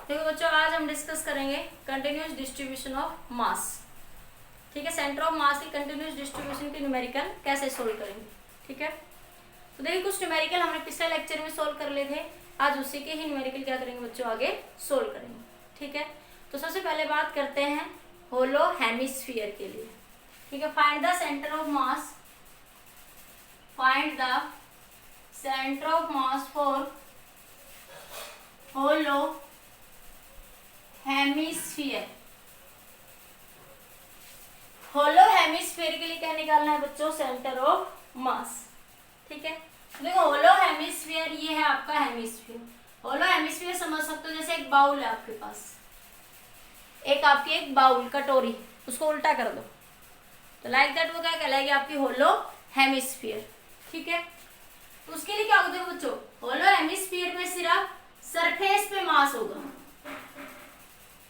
देखो बच्चों, आज हम डिस्कस करेंगे कंटिन्यूअस डिस्ट्रीब्यूशन ऑफ मास। ठीक है, सेंटर ऑफ मास की कंटिन्यूअस डिस्ट्रीब्यूशन की न्यूमेरिकल कैसे सोल्व करेंगे। ठीक है, तो देखिए कुछ न्यूमेरिकल हमने पिछले लेक्चर में सोल्व कर लिए थे, आज उसी के ही न्यूमेरिकल क्या करेंगे बच्चों, आगे सोल्व करेंगे। ठीक है, तो सबसे पहले बात करते हैं होलो हेमिस्फीयर के लिए। ठीक है, find the centre of mass, find the centre of mass for hollow hemisphere. Hollow hemisphere के लिए क्या निकालना है बच्चों, सेंटर ऑफ मास। ठीक है, देखो होलो हेमिस्फीयर ये है आपका हेमिस्फीयर। होलो हेमिस्फीयर समझ सकते हो, जैसे एक बाउल है आपके पास, एक बाउल कटोरी, उसको उल्टा कर दो तो लाइक दैट वो क्या कहलाएगी, आपकी होलो हेमिस्फीयर। ठीक है, तो उसके लिए क्या होगा बच्चों, होलो हेमिस्फीयर में सिर्फ सरफेस पे मास होगा।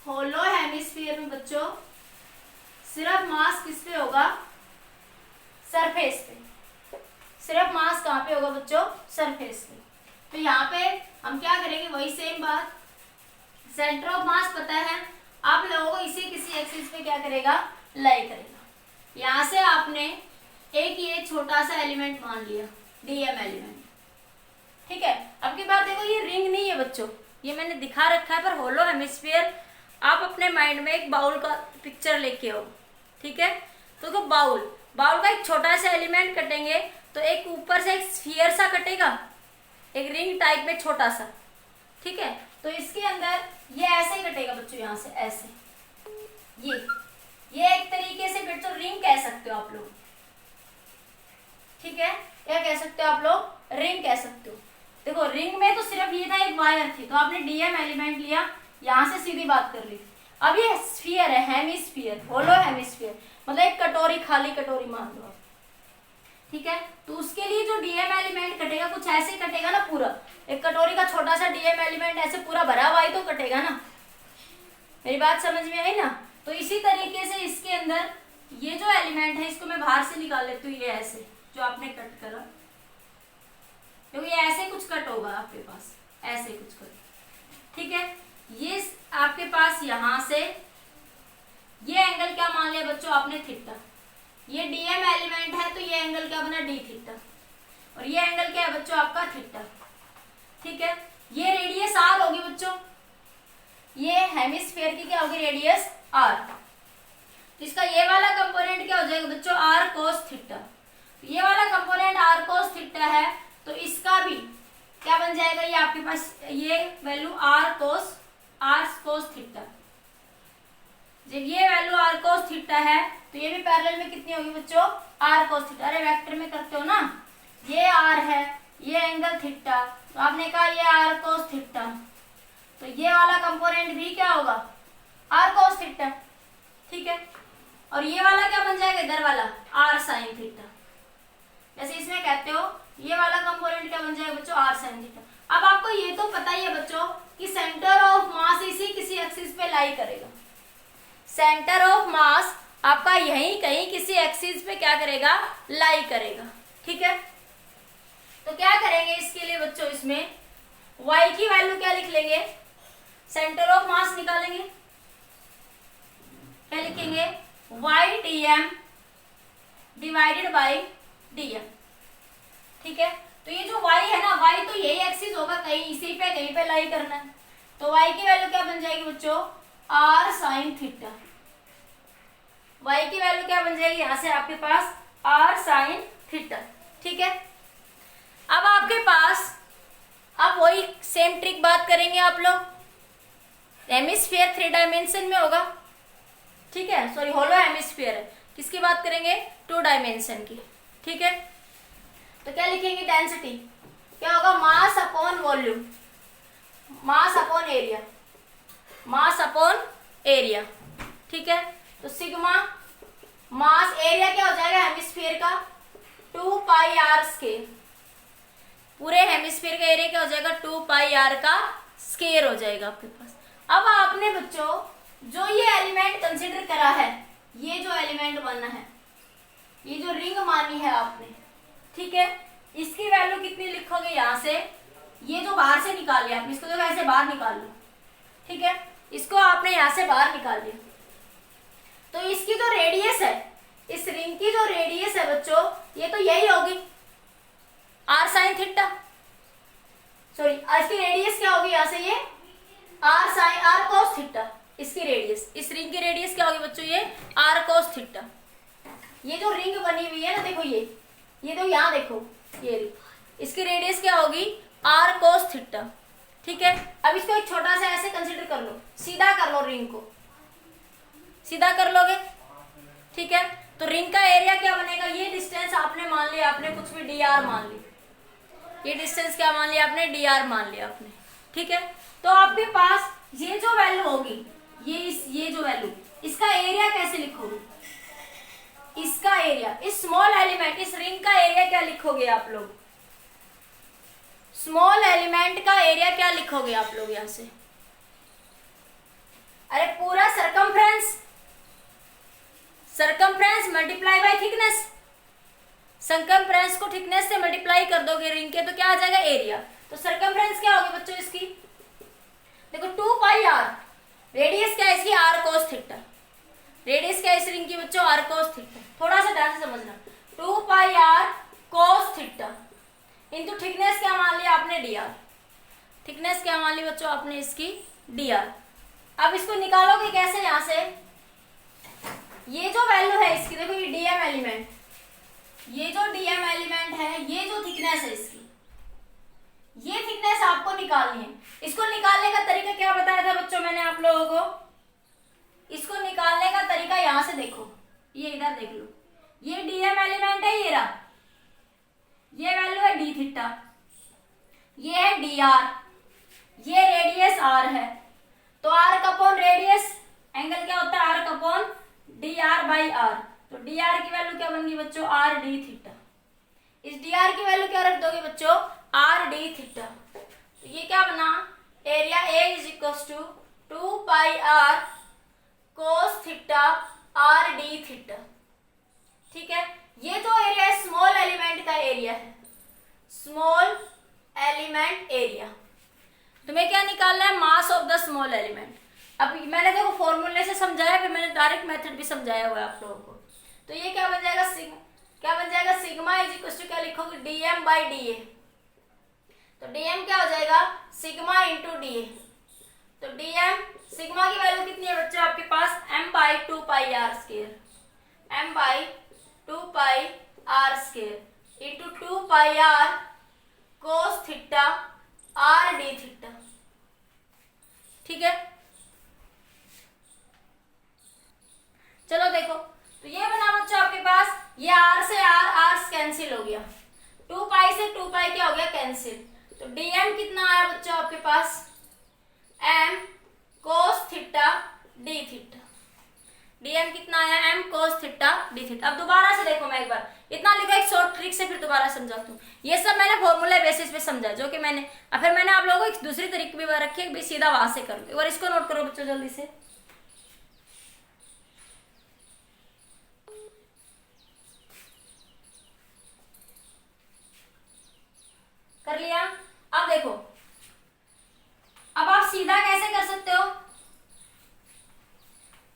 होलो हेमिस्फीयर में बच्चों सिर्फ मास किस पे होगा, सरफेस पे। सिर्फ मास कहाँ पे होगा बच्चों, सरफेस पे। तो यहाँ पे हम क्या करेंगे, वही सेम बात, सेंटर ऑफ मास पता है आप लोगों को, इसे किसी एक्सिस पे क्या करेगा, लाई करेगा। यहाँ से आपने एक ये छोटा सा एलिमेंट मान लिया, डीएम एलिमेंट। ठीक है, अब की बार देखो ये रिंग नहीं है बच्चों, ये मैंने दिखा रखा है, पर होलो हेमिस्फीयर आप अपने माइंड में एक बाउल का पिक्चर लेके आओ। ठीक है, तो बाउल का एक छोटा सा एलिमेंट कटेंगे तो एक ऊपर से एक स्फीयर सा कटेगा, एक रिंग टाइप में छोटा सा। ठीक है, तो इसके अंदर ये ऐसे ही कटेगा बच्चों, यहाँ से ऐसे, ये एक तरीके से बच्चों रिंग कह सकते हो आप लोग। ठीक है, क्या कह सकते हो आप लोग, रिंग कह सकते हो। देखो रिंग में तो सिर्फ ये था, एक वायर थी, तो आपने डीएम एलिमेंट लिया, यहाँ से सीधी बात कर ली। अब ये स्फीयर है, हेमिस्फीयर, होलो हेमिस्फीयर, मतलब एक कटोरी, खाली कटोरी मान लो। ठीक है, तो उसके लिए जो डीएम एलिमेंट कटेगा कुछ ऐसे कटेगा ना, पूरा एक कटोरी का छोटा सा डीएम एलिमेंट ऐसे पूरा भरा हुआ ही तो कटेगा ना। मेरी बात समझ में आई ना। तो इसी तरीके से इसके अंदर ये जो एलिमेंट है, इसको मैं बाहर से निकाल लेती हूँ, ये ऐसे जो आपने कट करा, क्योंकि ये ऐसे कुछ कट होगा आपके पास, ऐसे कुछ कट। ठीक है, ये आपके पास यहां से ये एंगल क्या मान लिया बच्चों आपने, थीटा। ये डीएम एलिमेंट है तो ये एंगल क्या बना, डी थीटा, और ये एंगल क्या है बच्चों आपका, थीटा। ठीक है, ये रेडियस आर होगी बच्चों, ये हेमिस्फीयर की क्या होगी, रेडियस आर। तो इसका ये वाला कंपोनेंट क्या हो जाएगा बच्चों, आर कोस थीटा। ये वाला कंपोनेंट आर कोस थीटा है, तो इसका भी क्या बन जाएगा, ये आपके पास ये वैल्यू आर कोस थीटा। जब ये वैल्यू आर कोस थीटा है तो ये भी पैरेलल में कितनी होगी बच्चों, आर कोस थीटा। अरे वेक्टर में करते हो ना, ये आर है, ये एंगल थीटा, तो आपने कहा ये आर कोस थीटा, तो ये वाला कंपोनेंट भी क्या होगा, आर कोस थीटा। ठीक है, और ये वाला क्या बन जाएगा, इधर वाला आर साइन थीटा। जैसे इसमें कहते हो ये वाला कंपोनेंट क्या बन जाएगा बच्चों, आर साइन थीटा। अब आपको ये तो पता ही है बच्चों कि सेंटर ऑफ मास इसी किसी एक्सिस पे लाई करेगा। सेंटर ऑफ मास आपका यहीं कहीं किसी एक्सिस पे क्या करेगा, लाई करेगा। ठीक है, तो क्या करेंगे इसके लिए बच्चों, इसमें y की वैल्यू क्या लिख लेंगे, सेंटर ऑफ मास निकालेंगे, क्या लिखेंगे, y dm divided by dm। ठीक है, तो ये जो y है ना, y तो यही एक्सिस होगा, कहीं इसी पे कहीं पे लाई करना है, तो y की वैल्यू क्या बन जाएगी बच्चों, r साइन थीटा। y की वैल्यू क्या बन जाएगी, यहां से आपके पास r साइन थीटा। ठीक है, अब आपके पास, अब वही सेम ट्रिक बात करेंगे आप लोग, हेमिस्फीयर 3 डायमेंशन में होगा। ठीक है, सॉरी होलो हेमिस्फीयर है, किसकी बात करेंगे, 2 डायमेंशन की। ठीक है, तो क्या लिखेंगे, डेंसिटी क्या होगा, मास upon volume, mass upon area, mass upon area. ठीक है, तो सिग्मा मास एरिया क्या हो जाएगा हेमिस्फीयर का, 2 पाई आर स्क्वायर। पूरे हेमिस्फीयर का एरिया क्या हो जाएगा, 2 पाई आर का स्क्वायर हो जाएगा आपके पास। अब आपने बच्चों जो ये एलिमेंट कंसीडर करा है, ये जो एलिमेंट माना है, ये जो रिंग मानी है आपने, ठीक है, इसकी वैल्यू कितनी लिखोगे, यहां से ये जो बाहर से निकाल लिया आपने, इसको जो ऐसे बाहर निकाल लो, ठीक है, इसको आपने यहाँ से बाहर निकाल लिया। तो इसकी जो रेडियस है, इस रिंग की जो रेडियस है बच्चों, ये तो यही होगी r sin थीटा, सॉरी इसकी रेडियस क्या होगी यहाँ से, ये r cos थीटा। इसकी रेडियस, इस रिंग की रेडियस क्या होगी बच्चों, ये r cos थीटा। ये जो रिंग बनी हुई है ना, देखो ये तो यहाँ देखो, ये रिंग, इसकी रेडियस क्या होगी, r cos थीटा। ठीक है, अब इसको एक छोटा सा ऐसे कंसीडर कर लो, सीधा कर लो, रिंग को सीधा कर लोगे। ठीक है, तो रिंग का एरिया क्या बनेगा, ये डिस्टेंस आपने मान लिया, आपने कुछ भी dr मान ली, ये डिस्टेंस क्या मान लिया आपने, dr मान लिया आपने। ठीक है, तो आपके पास ये जो वैल्यू होगी, ये जो वैल्यू, इसका एरिया कैसे लिखोगे, इसका एरिया, इस स्मॉल एलिमेंट, इस रिंग का एरिया क्या लिखोगे आप लोग, स्मॉल एलिमेंट का एरिया क्या लिखोगे आप लोग यहां से, अरे पूरा circumference multiply by thickness, circumference को थिकनेस से मल्टीप्लाई कर दोगे रिंग के, तो क्या आ जाएगा एरिया। तो सरकमफ्रेंस क्या होगी बच्चों इसकी, देखो 2 पाई r, रेडियस क्या है इसकी, r cos थीटा, रेडियस क्या है इस रिंग की बच्चों, r cos थीटा। थोड़ा सा ध्यान से समझना, 2 pi r cos theta into thickness क्या मान लिया आपने, dr, थिकनेस क्या मान ली बच्चों आपने इसकी, dr। अब इसको निकालोगे कैसे, यहां से ये जो वैल्यू है इसकी, देखो ये dm एलिमेंट, ये जो dm एलिमेंट है, ये जो थिकनेस है इसकी, ये थिकनेस आपको निकालनी है। इसको निकालने का तरीका क्या बताया था बच्चों मैंने आप लोगों को, इसको निकालने का तरीका यहां से देखो, ये इधर देख लो, ये dm एलिमेंट है, ये रहा, ये वैल्यू है d थीटा, ये है dr, ये रेडियस r है, तो r का अपॉन रेडियस, एंगल क्या होता है, r का अपॉन dr बाई r, तो dr की वैल्यू क्या बन गई बच्चों, r d थीटा। इस dr की वैल्यू क्या रख दोगे बच्चों, r d थीटा। तो ये क्या बना, area A is equal to 2 pi r cos theta r d theta. ठीक है, ये जो एरिया है स्मॉल एलिमेंट का एरिया है, स्मॉल एलिमेंट एरिया। तुम्हें क्या निकालना है, mass of the small element. अब मैंने देखो फॉर्मूले से समझाया, फिर मैंने डायरेक्ट मेथड भी समझाया हुआ है आप लोगों को। तो ये क्या बन जाएगा, सिग्मा इज इक्वल टू क्या लिखोगे, dm बाई da। तो dm क्या हो जाएगा, सिग्मा इंटू da। तो dm, सिग्मा की वैल्यू कितनी है बच्चों आपके पास, m by 2 pi r square, m by 2 pi r square into 2 pi r cos theta r d theta. ठीक है, चलो देखो, तो ये बना बच्चों आपके पास, ये r से r कैंसिल हो गया, 2 पाई से 2 पाई क्या हो गया, कैंसिल। तो dm कितना आया बच्चों आपके पास, m cos theta d theta, dm कितना आया, m cos theta d theta. अब दोबारा से देखो, मैं एक बार इतना लिखा, एक शॉर्ट ट्रिक से फिर दोबारा समझाती हूँ। ये सब मैंने फॉर्मूला बेसिस पे समझा, जो कि मैंने, अब फिर मैंने आप लोगों को एक दूसरी तरीके भी रखी है, सीधा वहां से करो। एक बार इसको नोट करो बच्चों जल्दी से, कर लिया। अब देखो, अब आप सीधा कैसे कर सकते हो,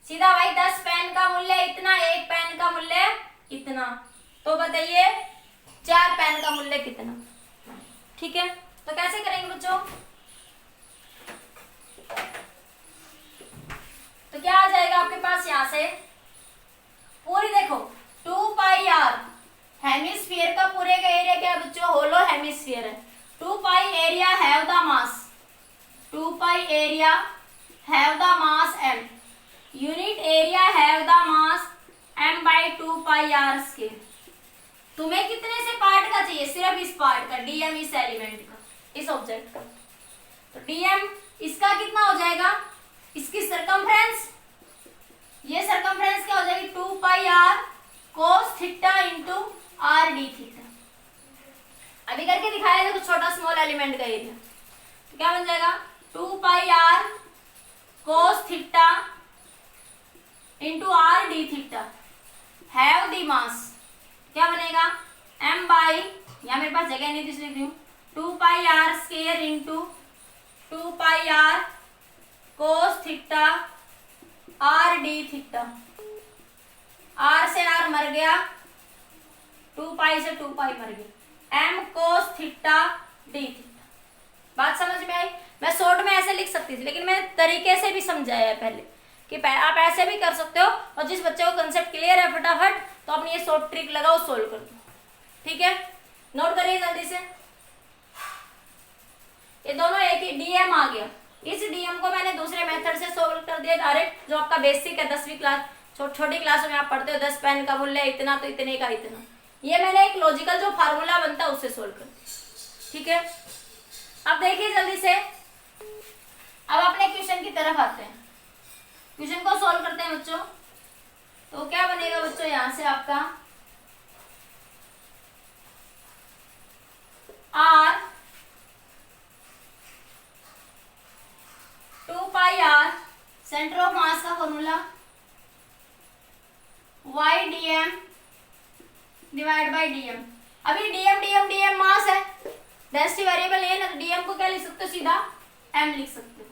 सीधा भाई 10 पेन का मूल्य इतना, 1 पेन का मूल्य इतना, तो बताइए 4 पेन का मूल्य कितना। ठीक है, तो कैसे करेंगे बच्चों, तो क्या आ जाएगा आपके पास, यहां से पूरी देखो 2 पाई r, हेमिस्फीयर का पूरे का एरिया क्या है बच्चों, होलो हेमिस्फीयर है। 2 pi area have the mass, 2 pi area have the mass m, unit area have the mass m by 2 pi r square. तुम्हें कितने से पार्ट का चाहिए, सिर्फ इस पार्ट का, dm इस एलिमेंट का, इस ऑब्जेक्ट का। तो dm इसका कितना हो जाएगा, इसकी सरकमफ्रेंस, ये सरकमफ्रेंस क्या हो जाएगी, 2 pi r cos theta into r d theta. अभी करके दिखाया था कुछ छोटा स्मॉल एलिमेंट का एरिया, तो क्या बन जाएगा, 2 pi r cos theta into r d theta have the मास, क्या बनेगा, m बाई, यहाँ मेरे पास जगह नहीं थी इसलिए लिख रही हूँ, 2 pi r square into 2 pi r theta R D theta, R से आर मर गया, 2 पाई से 2 पाई मर गया, M cos theta D theta. बात समझ में आई? मैं शॉर्ट में ऐसे लिख सकती थी, लेकिन मैं तरीके से भी समझाया है पहले कि आप ऐसे भी कर सकते हो, और जिस बच्चे को कंसेप्ट क्लियर है फटाफट तो अपनी ये शॉर्ट ट्रिक लगाओ, सोल्व कर दो। ठीक है, नोट करिए जल्दी से। ये दोनों एक ही डीएम आ गया, इस डीएम को मैंने दूसरे मेथड से सोल्व कर दिया डायरेक्ट, जो आपका बेसिक है 10वीं क्लास, छोटी क्लासों में आप पढ़ते हो 10 पेन का मूल्य इतना तो इतने का इतना, ये मैंने एक लॉजिकल जो फार्मूला बनता है उससे सोल्व कर दिया। ठीक है, अब देखिए जल्दी से, अब अपने क्वेश्चन की तरफ आते हैं, क्वेश्चन को सोल्व करते हैं बच्चों। तो क्या बनेगा बच्चों, यहां से आपका r 2 pi r centre of mass का formula y dm divide by dm। अभी dm मास है, डेंसिटी वेरिएबल है ना, तो dm को क्या लिख सकते हो, सीधा m लिख सकते हो,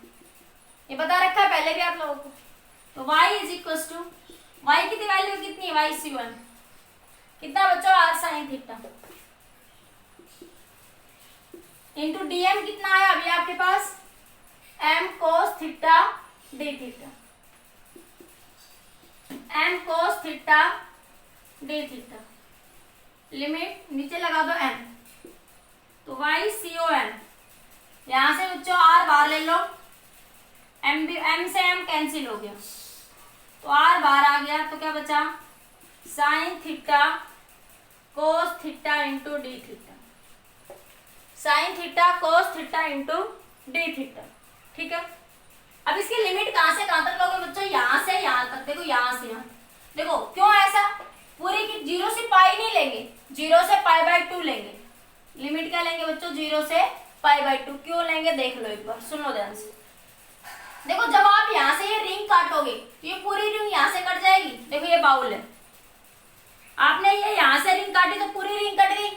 ये बता रखा है पहले भी आप लोगों को। तो y is equal to, y की वैल्यू कितनी है, y/1 कितना बच्चों, r sin theta into dm कितना आया अभी आपके पास, m cos theta d theta, m cos theta d theta, limit नीचे लगा दो m, तो y con, यहां से बच्चों r बाहर ले लो, m से m कैंसिल हो गया, तो r बाहर आ गया, तो क्या बचा, sine theta cos theta into D theta, sine theta cos theta into D theta. ठीक है, अब इसकी लिमिट कहां से कहां तक लोगे बच्चों, यहां से यहां तक, देखो यहां से यहां, देखो क्यों ऐसा, पूरी की 0 से पाई नहीं लेंगे, 0 से π/2 लेंगे, लिमिट क्या लेंगे बच्चों, 0 से π/2, क्यों लेंगे देख लो एक बार, सुन लो ध्यान से। देखो जब आप यहाँ से ये रिंग काटोगे तो ये पूरी रिंग यहाँ से कट जाएगी, देखो ये बाउल है, आपने ये यहाँ से रिंग काटी तो पूरी रिंग कट गई,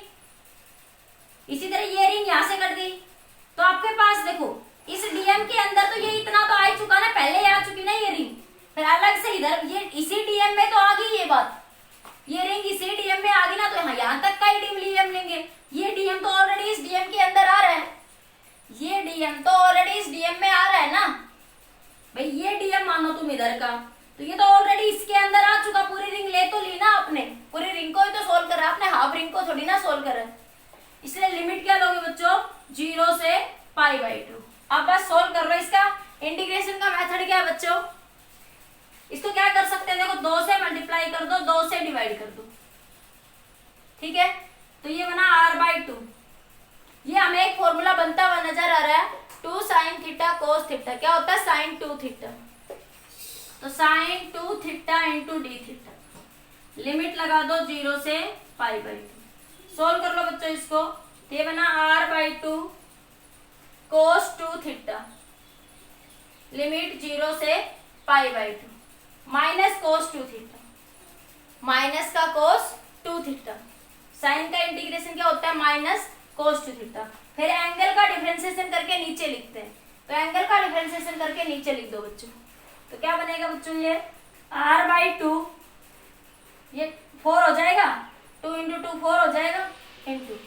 इसी तरह ये रिंग यहाँ से कट गई, तो आपके पास देखो इस डीएम के अंदर तो ये इतना तो आ चुका ना, पहले आ चुकी ना ये रिंग, फिर अलग से इधर ये इसी डीएम में तो आ गई ये बात, ये रिंग इसी डीएम में आ गई ना, तो यहाँ तक का ही डीएम लेंगे, ये डीएम तो ऑलरेडी इस डीएम के अंदर आ रहा है, ये डीएम तो ऑलरेडी इस डीएम में आ रहा है ना भाई, ये डीएम मानो तुम इधर का, तो ये तो ऑलरेडी इसके अंदर आ चुका, पूरी रिंग ले तो ली ना आपने, पूरी रिंग को ही तो सोल्व कर रहा है आपने, हाफ रिंग को थोड़ी ना सोल्व कर रहा है, इसलिए लिमिट क्या लोगे बच्चों, 0 से π/2। अब बस सोल्व कर लो, इसका इंटीग्रेशन का मेथड क्या है बच्चों, इसको क्या कर सकते हैं, देखो 2 से मल्टीप्लाई कर दो, 2 से डिवाइड कर दो, ठीक है, तो ये बना r/2, ये हमें एक फॉर्मूला बनता हुआ नजर आ रहा है, 2 sin थीटा कोस थीटा, क्या होता है sin 2 थीटा, तो sin 2 theta into D theta, limit लगा दो 0 से π/2, सोल्व कर लो बच्चों इसको, ये बना r/2 cos 2 थीटा, लिमिट 0 से π/2, माइनस cos 2 थीटा, माइनस का cos 2 थीटा, साइन का इंटीग्रेशन क्या होता है, माइनस cos 2 थीटा, फिर एंगल का डिफरेंशिएशन करके नीचे लिखते हैं, तो एंगल का डिफरेंशिएशन करके नीचे लिख दो बच्चों, तो क्या बनेगा बच्चों, ये r/2, ये 4 हो जाएगा, 2 × 2 4 हो जाएगा, इंटू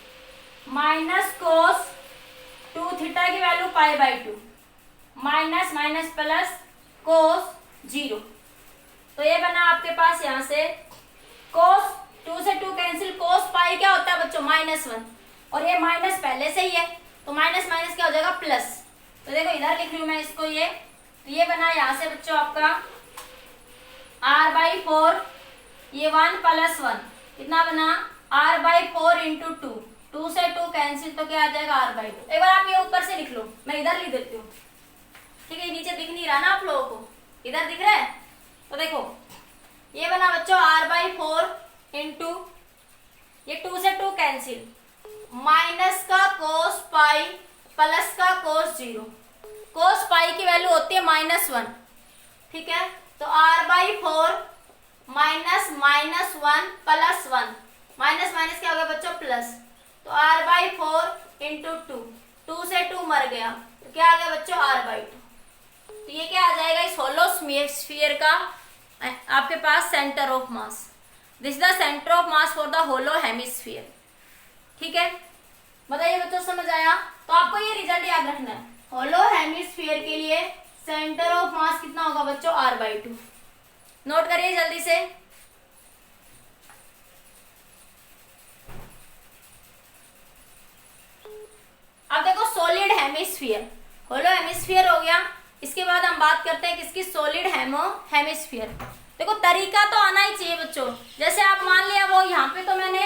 माइनस cos 2 थीटा की value π/2, minus minus plus cos 0, तो ये बना आपके पास यहाँ से cos 2 से 2 कैंसिल, cos पाई क्या होता है बच्चों, -1, और ये माइनस पहले से ही है, तो माइनस माइनस क्या हो जाएगा, प्लस, तो देखो इधर लिख रही हूं मैं इसको, ये तो ये बना यहाँ से बच्चों आपका r/4, ये 1 + 1 कितना बना, r/4 × 2, 2 से 2 कैंसिल, तो क्या आ जाएगा r/2, एक बार आप ये ऊपर से लिख लो, मैं इधर लिख देती हूँ, ठीक है, नीचे दिख नहीं रहा ना आप लोगों को, इधर दिख रहा है, तो देखो ये बना बच्चों r/4 × ये 2 से 2 कैंसिल, माइनस का cos पाई प्लस का cos 0, cos पाई की वैल्यू होती है -1, ठीक है, तो r/4 माइनस -1 + 1, माइनस माइनस क्या हो गया बच्चों, प्लस, तो r/4 × 2, 2 से 2 मर गया, तो क्या आ गया बच्चों, r/2, तो ये क्या आ जाएगा, हेमिस्फीयर का आपके पास centre of mass, this the centre of mass for the hollow hemisphere. ठीक है, बताइए बच्चों समझ आया? तो आपको ये रिजल्ट याद रखना है, होलो हेमिस्फीयर के लिए सेंटर ऑफ मास कितना होगा बच्चों, r/2। नोट करिए जल्दी से। अब देखो सॉलिड हेमिस्फीयर, होलो हेमिस्फीयर हो गया, इसके बाद हम बात करते हैं किसकी, सॉलिड हेमिस्फीयर। देखो तरीका तो आना ही चाहिए बच्चों, जैसे आप मान लिया वो यहाँ पे तो मैंने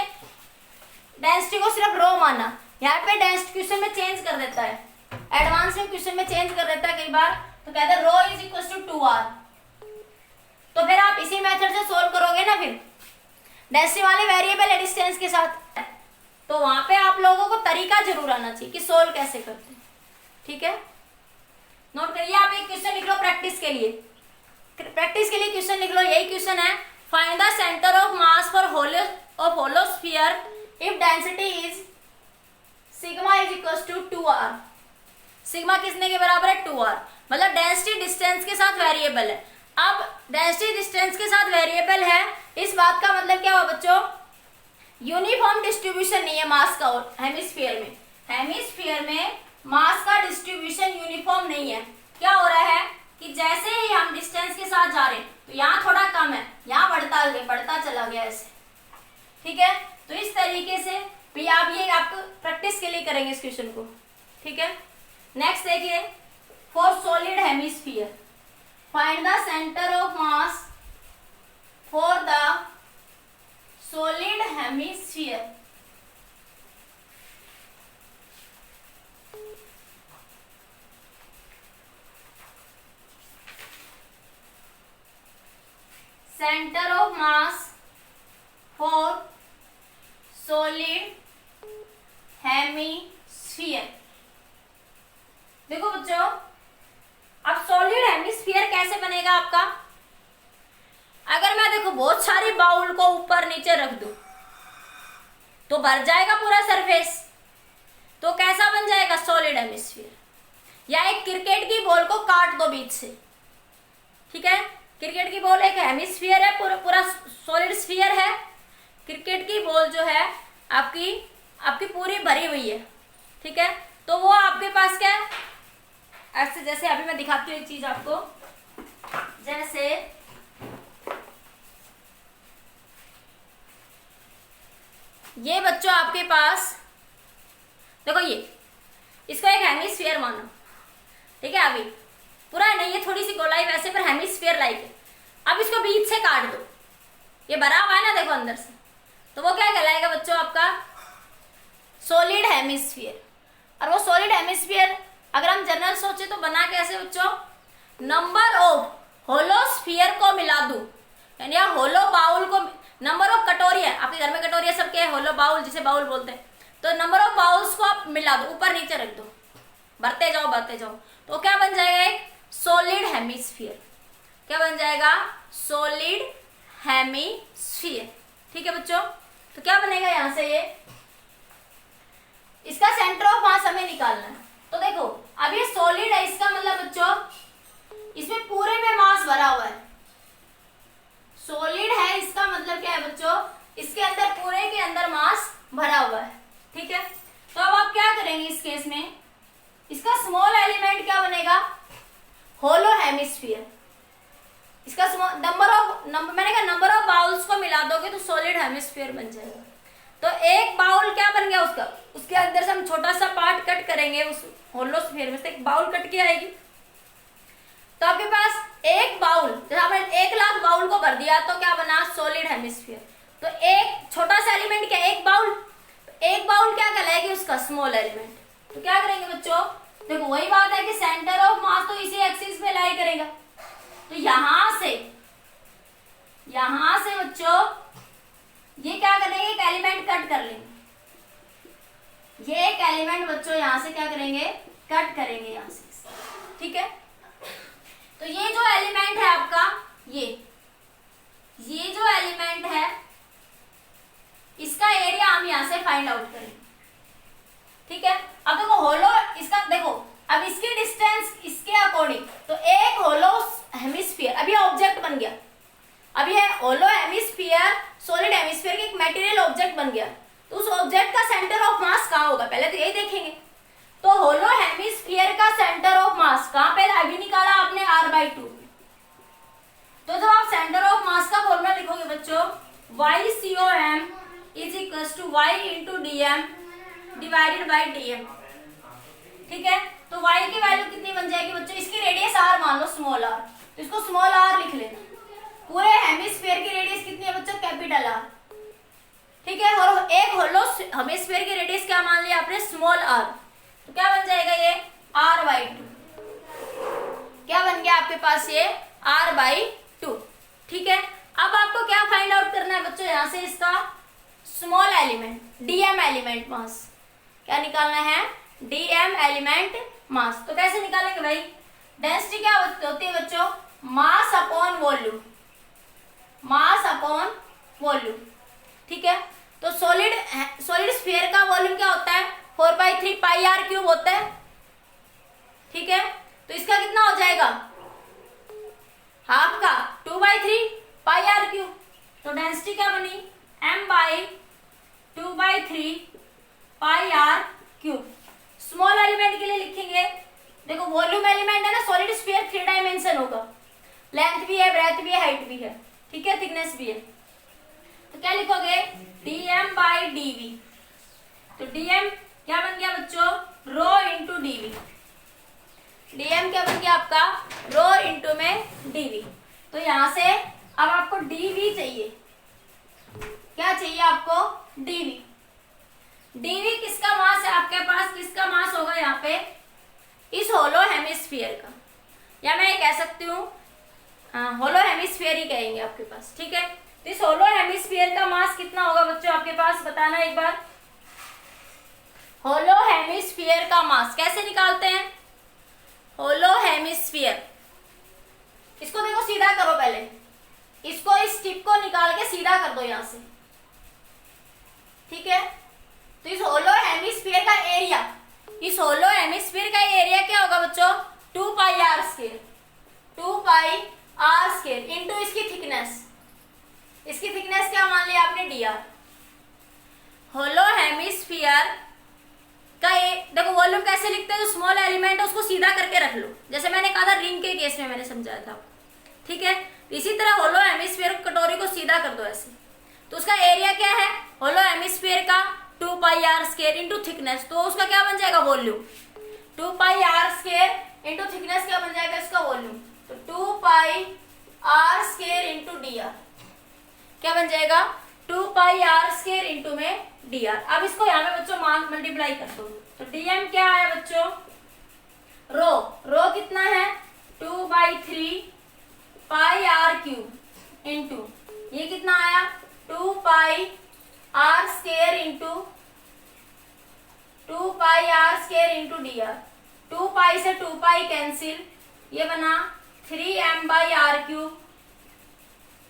डेंसिटी को सिर्फ रो माना, यहाँ पे डेंसिटी क्वेश्चन में चेंज कर देता है, एडवांस में क्वेश्चन में चेंज कर देता है कई बार, तो कहता है रो इज इक्वल टू 2r। तो फिर आप इसी मेथड से सोल्व करोगे ना, फिर डेंसिटी वाले वेरिएबल है डिस्टेंस के साथ, तो वहां पे आप लोगों को तरीका जरूर आना चाहिए कि सोल्व कैसे करते हैं। ठीक है, नोट करिए। आप एक क्वेश्चन लिख लो प्रैक्टिस के लिए, प्रैक्टिस के लिए क्वेश्चन लिख लो, यही क्वेश्चन है, find the centre of mass for hollow sphere if density is sigma is equal to 2r। Sigma किसने के बराबर है, 2r, मतलब डेंसिटी डिस्टेंस के साथ वेरिएबल है। अब डेंसिटी डिस्टेंस के साथ वेरिएबल है, इस बात का मतलब क्या हुआ बच्चों, यूनिफॉर्म डिस्ट्रीब्यूशन नहीं है मास का हेमिस्फीयर में, हेमिस्फीयर में मास का डिस्ट्रीब्यूशन यूनिफॉर्म नहीं है। क्या हो रहा है कि जैसे ही हम डिस्टेंस के साथ जा रहे हैं तो यहाँ थोड़ा कम है, यहाँ बढ़ता चला गया ऐसे। ठीक है, तो इस तरीके से भी आप ये आपको प्रैक्टिस के लिए करेंगे इस क्वेश्चन को। ठीक है, नेक्स्ट देखिए, for solid hemisphere find the centre of mass for the solid hemisphere. Centre of mass for solid hemisphere. देखो बच्चों, अब सॉलिड हेमिस्फीयर कैसे बनेगा आपका, अगर मैं देखो बहुत सारी बाउल को ऊपर नीचे रख दूं तो भर जाएगा पूरा सरफेस, तो कैसा बन जाएगा सॉलिड हेमिस्फीयर। या एक क्रिकेट की बॉल को काट दो बीच से, ठीक है, क्रिकेट की बॉल एक हेमिस्फीयर है, पूरा सॉलिड स्फीयर है, क्रिकेट की बॉल जो है आपकी पूरी भरी हुई है। ठीक है, तो वो आपके पास क्या है, ऐसे जैसे अभी मैं दिखाती हूँ एक चीज आपको, जैसे ये बच्चों आपके पास देखो, ये इसको एक हेमिस्फीयर मानो, ठीक है, अभी पूरा नहीं, ये थोड़ी सी गोलाई वैसे पर हेमिस्फीयर लाइक है। अब इसको बीच से काट दो, ये भरा हुआ है ना देखो अंदर से, तो वो क्या कहलाएगा बच्चों आपका सॉलिड हेमिस्फीयर। और वो सॉलिड हेमिस्फीयर अगर हम जनरल सोचे तो बना कैसे बच्चों, नंबर ऑफ होलो स्फीयर को मिला दूं, यानी होलो बाउल को, नंबर ऑफ कटोरी है आपके घर में, कटोरी सबके होलो बाउल जिसे बाउल बोलते हैं, तो नंबर ऑफ बाउल्स को आप मिला दो, ऊपर नीचे रख दो, भरते जाओ, तो क्या बन जाएगा एक सॉलिड हेमिस्फीयर। क्या बन जाएगा, सॉलिड हेमिस्फीयर। ठीक है बच्चों, तो क्या बनेगा यहां से, ये इसका सेंटर ऑफ मास हमें निकालना है। तो देखो अब ये सॉलिड है, इसका मतलब बच्चों इसमें पूरे में मास भरा हुआ है, सॉलिड है इसका मतलब क्या है बच्चों, इसके अंदर पूरे के अंदर मास भरा हुआ है। ठीक है, तो अब आप क्या करेंगे इस केस में, इसका स्मॉल एलिमेंट क्या बनेगा, होलो हेमिस्फीयर। इसका मैंने कहा नंबर ऑफ बाउल्स को मिला दोगे तो सॉलिड हेमिस्फीयर बन जाएगा। तो एक बाउल क्या बन गया उसका, उसके अंदर से हम छोटा सा पार्ट कट करेंगे, उस होलो स्फीयर में से एक बाउल कट के आएगी, तो आपके पास एक बाउल, जैसे आपने 1,00,000 बाउल को भर दिया तो क्या बना, सॉलिड हेमिस्फीयर। तो एक छोटा सा एलिमेंट क्या, एक बाउल क्या कहलाएगी उसका स्मॉल एलिमेंट। तो क्या करेंगे बच्चों, देखो वही बात है कि सेंटर ऑफ मास तो इसी एक्सिस पे लाई करेगा, तो यहां से बच्चों ये क्या करेंगे, एक एलिमेंट कट कर लेंगे, ये एक एलिमेंट बच्चों यहां से क्या करेंगे, कट करेंगे यहां से। ठीक है, तो ये जो एलिमेंट है आपका, ये जो एलिमेंट है इसका एरिया हम यहां से फाइंड आउट करेंगे। ठीक है, अब देखो होलो, इसका देखो अब इसकी डिस्टेंस इसके अकॉर्डिंग, तो एक होलो हेमिस्फीयर, अब em डिवाइडेड बाई dm। ठीक है, तो y की वैल्यू कितनी बन जाएगी बच्चों, इसकी रेडियस r मान लो स्मॉल r, तो इसको स्मॉल r लिख लेना। पूरे हेमिस्फीयर की रेडियस कितनी है बच्चों, कैपिटल R। ठीक है, और एक होलो हेमिस्फीयर की रेडियस क्या मान लिया आपने, स्मॉल r, तो क्या बन जाएगा ये r/2। क्या बन गया आपके पास ये r/2। ठीक है, अब आपको क्या फाइंड आउट करना है बच्चों, यहां से इसका स्मॉल एलिमेंट dm एलिमेंट मास, क्या निकालना है, dm एलिमेंट मास। तो कैसे निकालेंगे भाई, डेंसिटी क्या होती है बच्चों, मास अपॉन वॉल्यूम, मास अपॉन वॉल्यूम। ठीक है, तो सॉलिड स्फीयर का वॉल्यूम क्या होता है, 4/3 पाई r क्यूब होता है। ठीक है, तो इसका कितना हो जाएगा, हाफ का 2/3 पाई r क्यूब। तो डेंसिटी क्या बनी, m/2/3 पाई r क्यूब। स्मॉल एलिमेंट के लिए लिखेंगे, देखो वॉल्यूम एलिमेंट है ना, सॉलिड स्फीयर 3 डायमेंशन होगा, लेंथ भी है, ब्रेथ भी है, हाइट भी है, ठीक है, थिकनेस भी है। तो क्या लिखोगे, dm/dv। तो dm क्या बन गया बच्चों, रो इंटू dv। dm क्या बन गया आपका, रो इंटू में dv। तो यहां से अब आपको dv चाहिए, क्या चाहिए आपको, dv। dv किसका मास है आपके पास, किसका मास होगा यहाँ पे, इस होलो हेमिस्फीयर का, या मैं ये कह सकती हूँ होलो हेमिस्फीयर ही कहेंगे आपके पास। ठीक है, तो इस होलो हेमिस्फीयर का मास कितना होगा बच्चों आपके पास, बताना एक बार। होलो हेमिस्फीयर का मास कैसे निकालते हैं, होलो हेमिस्फीयर, इसको देखो सीधा करो पहले, इसको इस टिप को निकाल के सीधा कर दो यहां से। ठीक है, तो इस होलो हेमिस्फीयर का एरिया, इस होलो हेमिस्फीयर का एरिया क्या होगा बच्चों, 2πr², 2πr² इंटू इसकी थिकनेस, इसकी थिकनेस क्या मान लिया आपने, dr। होलो हेमिस्फीयर का देखो वॉल्यूम कैसे लिखते हैं, जो स्मॉल एलिमेंट है उसको सीधा करके रख लो, जैसे मैंने कहा था रिंग के केस में मैंने समझाया था। ठीक है, इसी तरह होलो हेमिस्फीयर कटोरी को सीधा कर दो ऐसे, तो उसका एरिया क्या है, होलो हेमिस्फीयर का 2πr² इंटू थिकनेस, तो उसका क्या बन जाएगा, वॉल्यूम। 2πr² इंटू थिकनेस क्या बन जाएगा इसका, वॉल्यूम। तो 2πr² इंटू dr क्या बन जाएगा, 2πr² इंटू में dr। अब इसको यहाँ पे बच्चों मान मल्टीप्लाई कर दो, तो dm क्या है बच्चों, रो कितना है, 2/3 पाई r³ इंटू ये कितना आया, 2πr² into 2πr² into dr। 2π से 2π कैंसिल, ये बना 3m/r³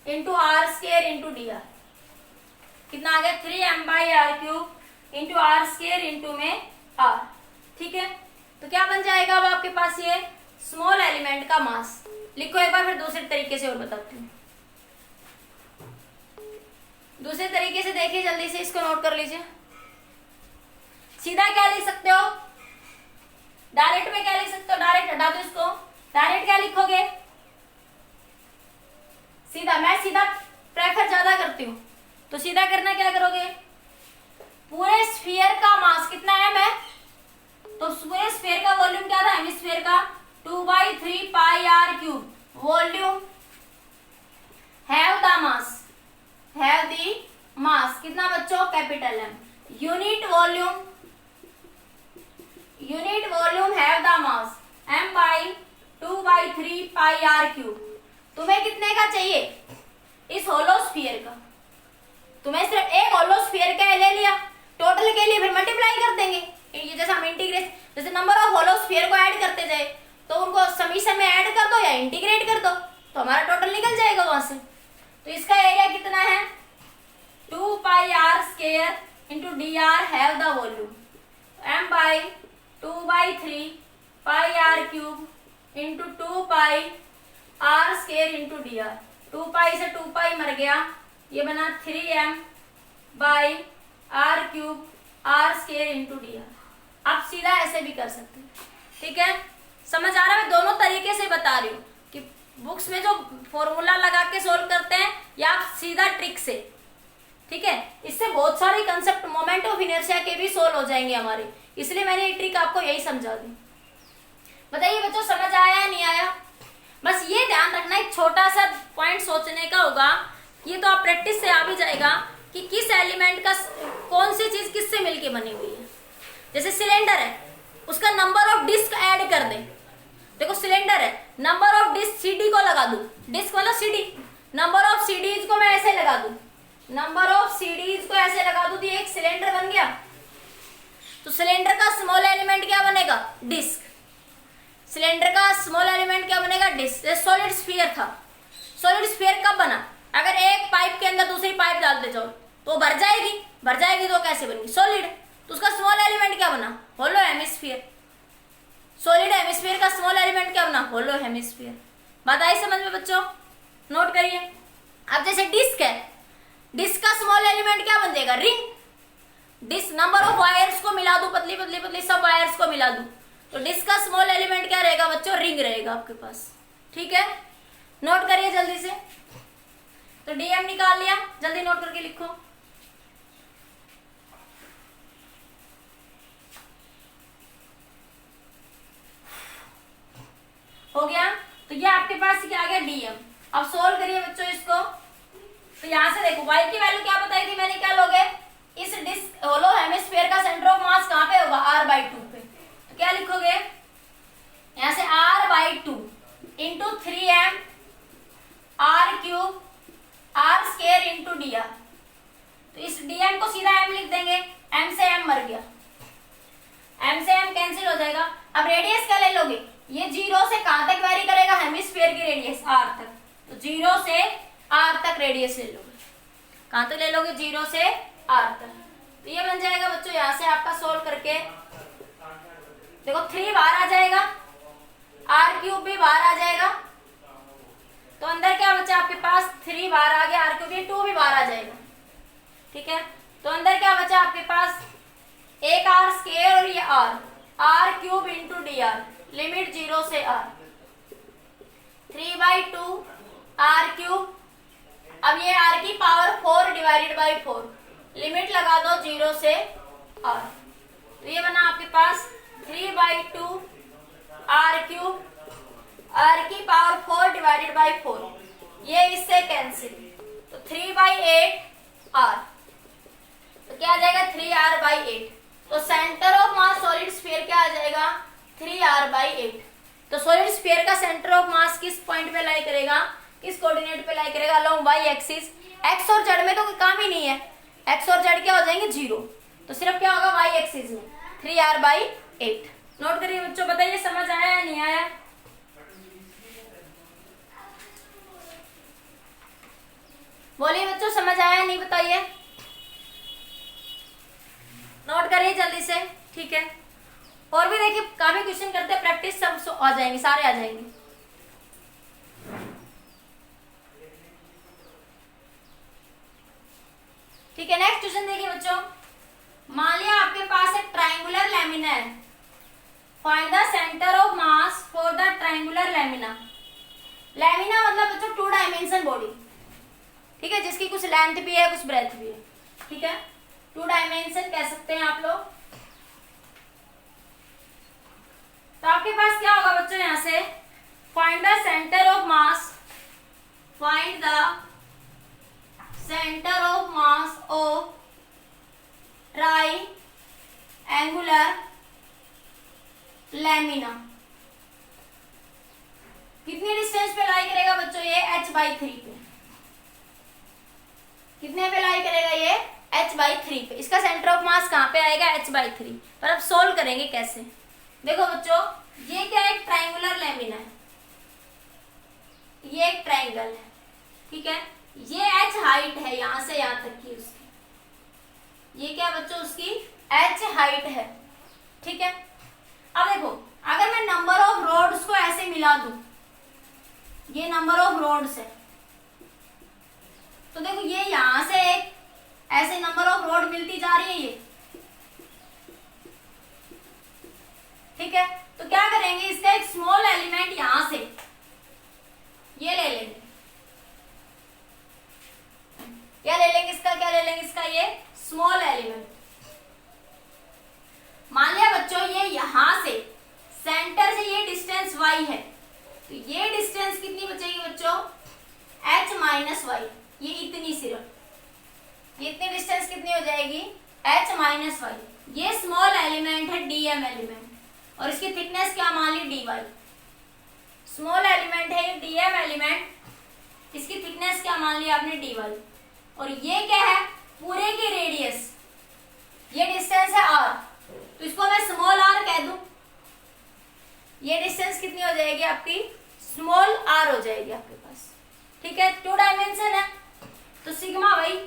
into r² into dr। कितना आ गया, 3m/r³ इंटू r² इंटू में r। ठीक है, तो क्या बन जाएगा अब आपके पास, ये स्मॉल एलिमेंट का मास। लिखो एक बार फिर दूसरे तरीके से और बताती हूँ, दूसरे तरीके से देखिए, जल्दी से इसको नोट कर लीजिए। सीधा क्या लिख सकते हो, डायरेक्ट में क्या लिख सकते हो, डायरेक्ट हटा दो इसको, डायरेक्ट क्या लिखोगे, सीधा, मैं सीधा प्रेफर ज्यादा करती हूँ, तो सीधा करना क्या करोगे, पूरे स्फीयर का मास कितना है, मैं तो पूरे स्फीयर का वॉल्यूम क्या था, हेमिस्फीयर का 2/3 पाई r³, वॉल्यूम, हैव द मास कितना बच्चों, capital M। Unit volume have the mass m/2/3 pi r³। तुम्हें कितने का चाहिए, इस होलो स्फीयर का, तुम्हें सिर्फ एक होलो स्फीयर का ले लिया, टोटल के लिए फिर मल्टीप्लाई कर देंगे, ये जैसे हम इंटीग्रेट, जैसे नंबर ऑफ होलो स्फीयर को ऐड करते जाए, तो उनको समीशन में ऐड कर दो या इंटीग्रेट कर दो, तो हमारा टोटल निकल जाएगा वहां से। तो इसका एरिया कितना है, 2πr² into dr have the volume, m/2/3 pi r³ into 2πr² into dr। 2π से 2π मर गया, ये बना 3m/r³ r² इंटू dr। आप सीधा ऐसे भी कर सकते हैं। ठीक है, समझ आ रहा है, मैं दोनों तरीके से बता रही हूँ कि बुक्स में जो फॉर्मूला लगा के सोल्व करते हैं या आप सीधा ट्रिक से, ठीक है, इससे बहुत सारे कंसेप्ट मोमेंट ऑफ इनर्शिया के भी सोल्व हो जाएंगे हमारे, इसलिए मैंने ये ट्रिक आपको यही समझा दी। बताइए बच्चों समझ आया या नहीं आया? बस ये ध्यान रखना, एक छोटा सा पॉइंट सोचने का होगा, ये तो आप प्रैक्टिस से आ भी जाएगा कि किस एलिमेंट का कौन सी चीज किससे मिलके बनी हुई है। जैसे सिलेंडर है, उसका नंबर ऑफ डिस्क ऐड कर दें। देखो सिलेंडर है, नंबर ऑफ डिस्क सीडी को लगा दूं, डिस्क मतलब सीडी, नंबर ऑफ सीडीज को मैं ऐसे लगा दूं, नंबर ऑफ सीडीज को ऐसे लगा दूं तो एक सिलेंडर बन गया। तो सिलेंडर का स्मॉल एलिमेंट क्या बनेगा? डिस्क। सिलेंडर का स्मॉल एलिमेंट क्या बनेगा? डिस्क। सॉलिड स्फीयर था, सॉलिड स्फीयर कब बना? अगर एक पाइप के अंदर दूसरी पाइप डालते जाओ तो भर जाएगी, भर जाएगी तो कैसे बनेगी? सॉलिड। तो उसका स्मॉल एलिमेंट क्या बना? होलो हेमिस्फीयर। सॉलिड हेमिस्फीयर का स्मॉल एलिमेंट क्या बना? होलो हेमिस्फीयर। बात आई समझ में बच्चों? नोट करिए। अब जैसे डिस्क है, डिस्क का स्मॉल एलिमेंट क्या बन जाएगा? Ring. Disc, number of wires को मिला दूं, पतली पतली पतली सब वायर्स को मिला दूं तो डिस्क का स्मॉल एलिमेंट क्या रहेगा बच्चों? रिंग रहेगा आपके पास। ठीक है, नोट करिए जल्दी से। तो डीएम निकाल लिया, जल्दी नोट करके लिखो। हो गया? तो ये आपके पास क्या आ गया? डीएम। अब सोल्व करिए बच्चों इसको। तो यहां से देखो y की वैल्यू क्या बताई थी मैंने, क्या लोगे? इस डिस्क होलो हेमिस्फीयर का सेंटर ऑफ मास कहां पे होगा? r/2 पे। तो क्या लिखोगे यहां से? r/2 into 3m r³ r² into dr। तो इस dm को सीधा m लिख देंगे, m से m मर गया, m से m कैंसिल हो जाएगा। अब रेडियस क्या ले लोगे? ये 0 से कहां तक वेरी करेगा? हेमिस्फीयर की रेडियस r तक। तो 0 से r तक रेडियस ले लोगे। कहां तक ले लोगे? 0 से r तक। तो ये बन जाएगा बच्चों यहां से आपका सोल्व करके, देखो 3 बाहर आ जाएगा, r³ भी बाहर आ जाएगा। तो अंदर क्या बचा आपके पास? 3 बाहर आ गया, r³ भी 2 भी बाहर आ जाएगा। ठीक है, तो अंदर क्या बचा आपके पास? एक r² और ये r³ इंटू dr, लिमिट 0 से r, 3/2 r³। अब ये r की पावर 4 डिवाइडेड बाई 4, लिमिट लगा दो 0 से r। तो ये बना आपके पास 3/2 r³, r की पावर 4 डिवाइडेड बाई 4, ये इससे कैंसिल, तो 3/8 r। तो क्या आ जाएगा? 3r/8। तो centre of mass solid sphere क्या आ जाएगा? 3r/8। तो सॉलिड स्फीयर का सेंटर ऑफ मास किस पॉइंट पे लाई करेगा? किस कोऑर्डिनेट पे लाई करेगा? Along Y axis. एक्स और जेड में तो कोई काम ही नहीं है, एक्स और जेड क्या हो जाएंगे? 0। तो सिर्फ क्या होगा? वाई एक्सिस में 3r/8। नोट करिए बच्चों, बताइए समझ आया या नहीं आया? बोलिए बच्चों समझ आया नहीं? बताइए, नोट करिए जल्दी से। ठीक है, और भी देखिए काफी क्वेश्चन करते हैं, प्रैक्टिस सब आ जाएंगे, सारे आ जाएंगे। ठीक है, नेक्स्ट क्वेश्चन देखिए बच्चों। मान लिया आपके पास एक ट्रायंगुलर लैमिना है, find the centre of mass for the triangular lamina. Lamina मतलब बच्चों 2 डायमेंशन बॉडी, ठीक है, जिसकी कुछ लेंथ भी है कुछ ब्रेथ भी है। ठीक है, 2 डायमेंशन कह सकते हैं आप लोग। तो आपके पास क्या होगा बच्चों? यहां से find the centre of mass, find the centre of mass of triangular lamina. कितने डिस्टेंस पे लाई करेगा बच्चों? ये h/3 पे। कितने पे लाई करेगा? ये h/3 पे। इसका सेंटर ऑफ मास कहां पे आएगा? h/3 पर। अब सोल्व करेंगे कैसे? देखो बच्चों, ये क्या है? एक ट्रायंगुलर लैमिना है, ये एक ट्रायंगल है। ठीक है, ये h हाइट है यहां से यहां तक की उसकी, ये क्या बच्चों? उसकी h हाइट है। ठीक है, अब देखो अगर मैं नंबर ऑफ रोड्स को ऐसे मिला दूं, ये नंबर ऑफ रोड्स है, तो देखो ये यहां से एक ऐसे नंबर ऑफ रोड मिलती जा रही है ये। ठीक है, तो क्या करेंगे? इसका एक स्मॉल एलिमेंट यहां से ये ले लेंगे, क्या ले लेंगे? इसका क्या ले लेंगे? ये स्मॉल एलिमेंट। मान लिया बच्चों ये यहां से सेंटर से ये डिस्टेंस y है, तो ये डिस्टेंस कितनी बचेगी बच्चों, h माइनस वाई, ये इतनी सिर्फ, ये इतनी डिस्टेंस कितनी हो जाएगी, h माइनस वाई। ये स्मॉल एलिमेंट है dm एलिमेंट और इसकी थिकनेस क्या मान ली, dy। स्मॉल एलिमेंट है ये dm एलिमेंट, इसकी थिकनेस क्या मान ली आपने, dy। और ये क्या है, पूरे की रेडियस, ये डिस्टेंस है r, तो इसको मैं स्मॉल r कह दूं, ये डिस्टेंस कितनी हो जाएगी आपकी, स्मॉल r हो जाएगी आपके पास। ठीक है, 2 डायमेंशन है, तो सिग्मा भाई,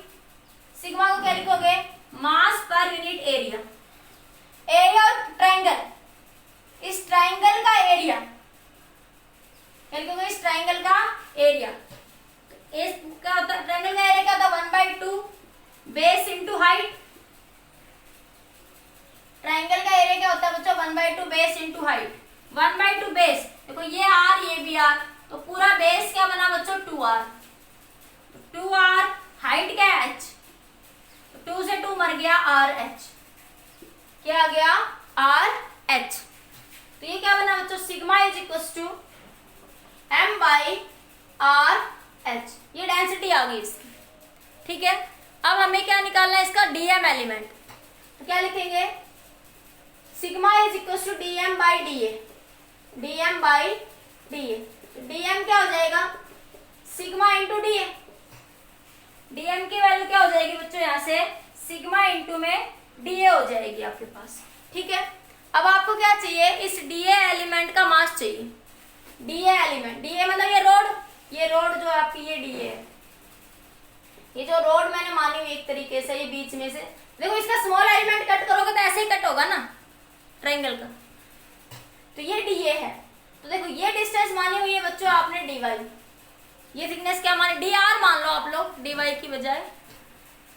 सिग्मा को क्या लिखोगे, मास पर unit area. Area of triangle, इस ट्रायंगल का एरिया क्या लिखोगे, इस ट्रायंगल का एरिया। इस क्या होता है, ट्रायंगल का एरिया क्या होता है, 1/2 बेस इंटू हाइट। ट्रायंगल का एरिया क्या होता है बच्चों, 1/2 बेस इंटू हाइट। 1/2 बेस, देखो ये r ये भी r, तो पूरा बेस क्या बना बच्चों, 2r। 2r, हाइट क्या है h, 2 से 2 मर गया RH, क्या आ गया RH। तो ये क्या बना बच्चों, sigma is equal to m by RH, ये डेंसिटी आ गई इसकी। ठीक है, अब हमें क्या निकालना है, इसका dm एलिमेंट, तो क्या लिखेंगे, sigma is equal to dm by da, dm by da। तो dm क्या हो जाएगा, सिग्मा इंटू da। dm की वैल्यू क्या हो जाएगी बच्चों, यहाँ से सिग्मा इंटू में da हो जाएगी आपके पास। ठीक है, अब आपको क्या चाहिए, इस da एलिमेंट का मास चाहिए। da एलिमेंट, da मतलब ये रोड जो आपकी ये da है, ये जो रोड मैंने मानी हुई एक तरीके से, ये बीच में से देखो, इसका स्मॉल एलिमेंट कट करोगे तो ऐसे ही कट होगा ना ट्रायंगल का, तो ये da है। तो देखो ये डिस्टेंस मानी हुई है बच्चों आपने dy, ये थिकनेस क्या मानी, dr मान लो आप लोग, dy की बजाय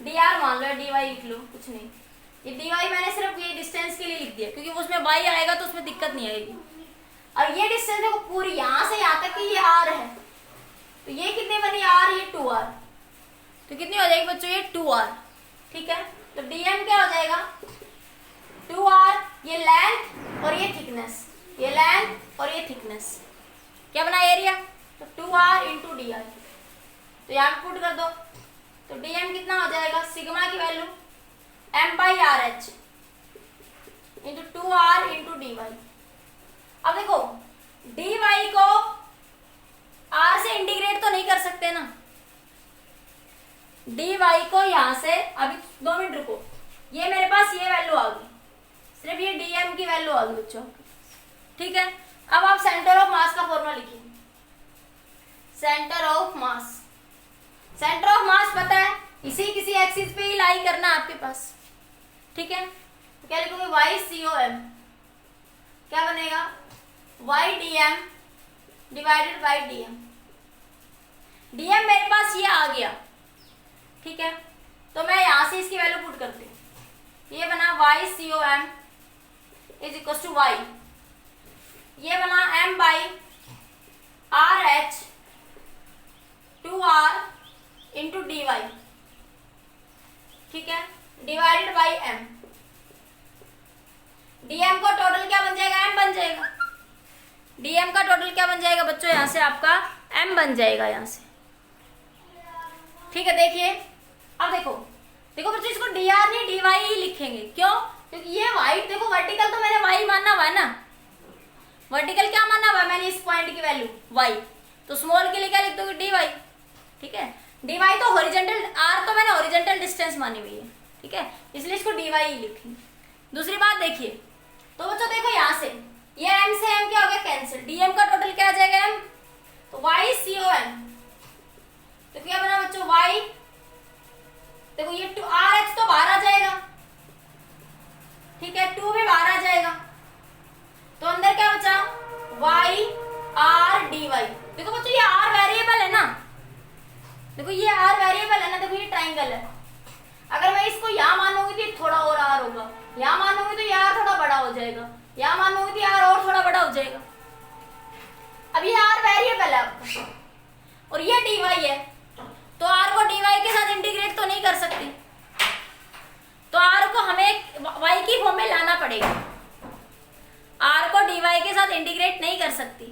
dr मान लो, dy लिख लो, कुछ नहीं, ये dy मैंने सिर्फ ये डिस्टेंस के लिए लिख दिया क्योंकि उसमें y आएगा तो उसमें दिक्कत नहीं आएगी। और ये डिस्टेंस देखो पूरी यहाँ से यहाँ तक की ये r है, तो ये कितनी बनी r, ये 2r, तो कितनी हो जाएगी बच्चों, ये 2r। ठीक है, तो dm क्या हो जाएगा, 2r, ये लेंथ और ये थिकनेस, ये लेंथ और ये थिकनेस, क्या बना एरिया, तो 2r इंटू डी आई। तो यहाँ पुट कर दो, तो dm कितना हो जाएगा, सिग्मा की value m by R H into 2r into D Y. अब देखो डी वाई को r से इंटीग्रेट तो नहीं कर सकते ना, डी वाई को यहाँ से, अभी 2 मिनट रुको, ये मेरे पास ये वैल्यू आ गई, सिर्फ ये dm की वैल्यू आ गई बच्चों। ठीक है, अब आप सेंटर ऑफ मास का फॉर्मूला लिखिए, centre of mass, centre of मास पता है, इसी किसी एक्सिस पे ही लाई करना है आपके पास। ठीक है, तो क्या लिखोगे, y COM, क्या बनेगा, y dm divided by dm। dm मेरे पास ये आ गया। ठीक है, तो मैं यहां से इसकी वैल्यू पुट करती हूँ, ये बना y COM is equal to y, ये बना m by R H 2r into D Y. ठीक है, डिवाइडेड बाई m, dm को टोटल क्या बन जाएगा, m बन जाएगा, dm का टोटल क्या बन जाएगा बच्चों, यहाँ से आपका m बन जाएगा यहाँ से। ठीक है, देखिए अब देखो, देखो बच्चों इसको dr नहीं dy ही लिखेंगे, क्यों, क्योंकि ये वाइट देखो, वर्टिकल तो मैंने y माना हुआ है ना, वर्टिकल क्या माना हुआ है मैंने, इस पॉइंट की वैल्यू y, तो स्मॉल के लिए क्या लिख दोगे, dy। ठीक है, dy तो हॉरिजॉन्टल, r तो मैंने हॉरिजॉन्टल डिस्टेंस मानी हुई है। ठीक है, इसलिए इसको dy ही लिखेंगे। दूसरी बात देखिए, तो बच्चों देखो यहाँ से ये m से m क्या हो गया, कैंसिल, dm का टोटल क्या आ जाएगा m, तो y COM, तो क्या बना बच्चों y, देखो ये RH तो बाहर आ जाएगा। ठीक है, 2 भी बाहर आ जाएगा, तो अंदर क्या बचा, y r dy। देखो बच्चों ये r वेरिएबल है ना, देखो ये r वेरिएबल है ना, देखो ये ट्राइंगल है, अगर मैं इसको यहाँ मानूंगी तो थोड़ा और r होगा, यहाँ मानूंगी तो ये r थोड़ा बड़ा हो जाएगा, यहाँ मानूंगी तो r और थोड़ा बड़ा हो जाएगा। अब ये r वेरिएबल है आपका और ये dy है, तो r को dy के साथ इंटीग्रेट तो नहीं कर सकती, वाई की फॉर्म में लाना पड़ेगा। आर को डी वाई के साथ इंटीग्रेट नहीं कर सकती,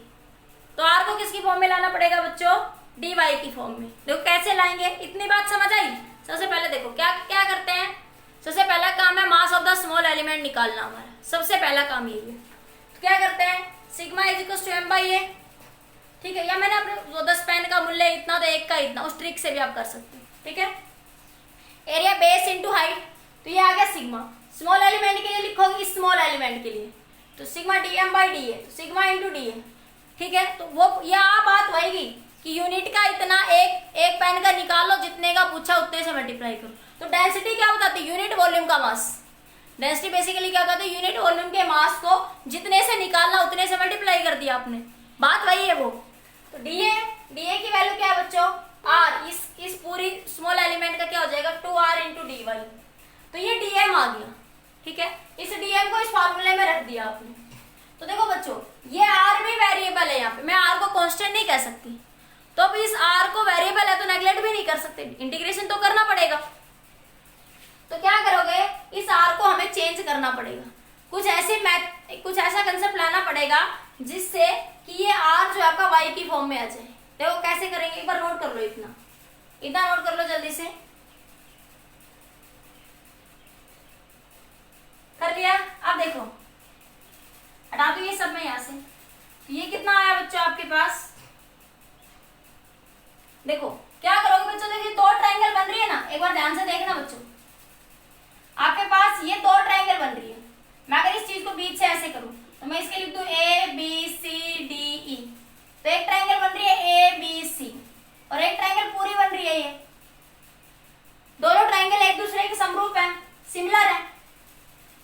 तो आर को किसकी फॉर्म में लाना पड़ेगा बच्चों? डी वाई की फॉर्म में। देखो कैसे लाएंगे, इतनी बात समझ आई। सबसे पहले देखो क्या क्या करते हैं। सबसे पहला काम है mass of the small element निकालना, हमारा सबसे पहला काम ये है। तो क्या करते हैं, sigma is equal to M by A, ठीक है। या मैंने अपने 10 पेन का मूल्य इतना तो एक का इतना, उस ट्रिक से भी आप कर सकते हैं, ठीक है। एरिया बेस इंटू हाइट, तो ये आ गया सिग्मा। स्मॉल एलिमेंट के लिए लिखोगे स्मॉल एलिमेंट के लिए तो sigma D M by D A, तो सिग्मा इंटू डी ए, ठीक है। तो वो यहाँ बात वही कि यूनिट का इतना एक पेन का निकालो, जितने का पूछा उतने से मल्टीप्लाई करो। तो डेंसिटी क्या बताती है? यूनिट वॉल्यूम का मास। डेंसिटी बेसिकली क्या बताती है? यूनिट वॉल्यूम के मास को जितने से निकालना उतने से मल्टीप्लाई कर दिया आपने, बात वही है वो। तो डीए की वैल्यू क्या है बच्चों? आर। इस पूरी स्मॉल एलिमेंट का क्या हो जाएगा? 2r into D Y. तो ये डीएम आ गया, ठीक है। इस डीएम को इस फॉर्मूले में रख दिया आपने। तो देखो बच्चों, ये आर भी वेरिएबल है, यहाँ पे मैं आर को कांस्टेंट नहीं कह सकती, तो अब इस आर को वेरिएबल है तो नेगलेक्ट भी नहीं कर सकते, इंटीग्रेशन तो करना पड़ेगा। तो क्या करोगे, इस आर को हमें चेंज करना पड़ेगा, कुछ ऐसा कंसेप्ट लाना पड़ेगा जिससे कि ये आर जो आपका वाई की फॉर्म में आ जाए। देखो कैसे करेंगे, एक बार नोट कर लो, इतना नोट कर लो जल्दी से। कर लिया? अब देखो हटा दो ये सब मैं यहाँ से। तो ये कितना आया बच्चों आपके पास? देखो क्या करोगे बच्चों, देखिए 2 ट्रायंगल बन रही है ना, एक बार ध्यान से देखना बच्चों। आपके पास ये 2 ट्रायंगल बन रही है। मैं अगर इस चीज को बीच से ऐसे करूं तो मैं इसके लिख दूं ए बी सी डी ई। तो एक ट्रायंगल बन रही है ए बी सी और एक ट्रायंगल पूरी बन रही है ये। दोनों ट्रायंगल एक दूसरे के समरूप है, सिमिलर है।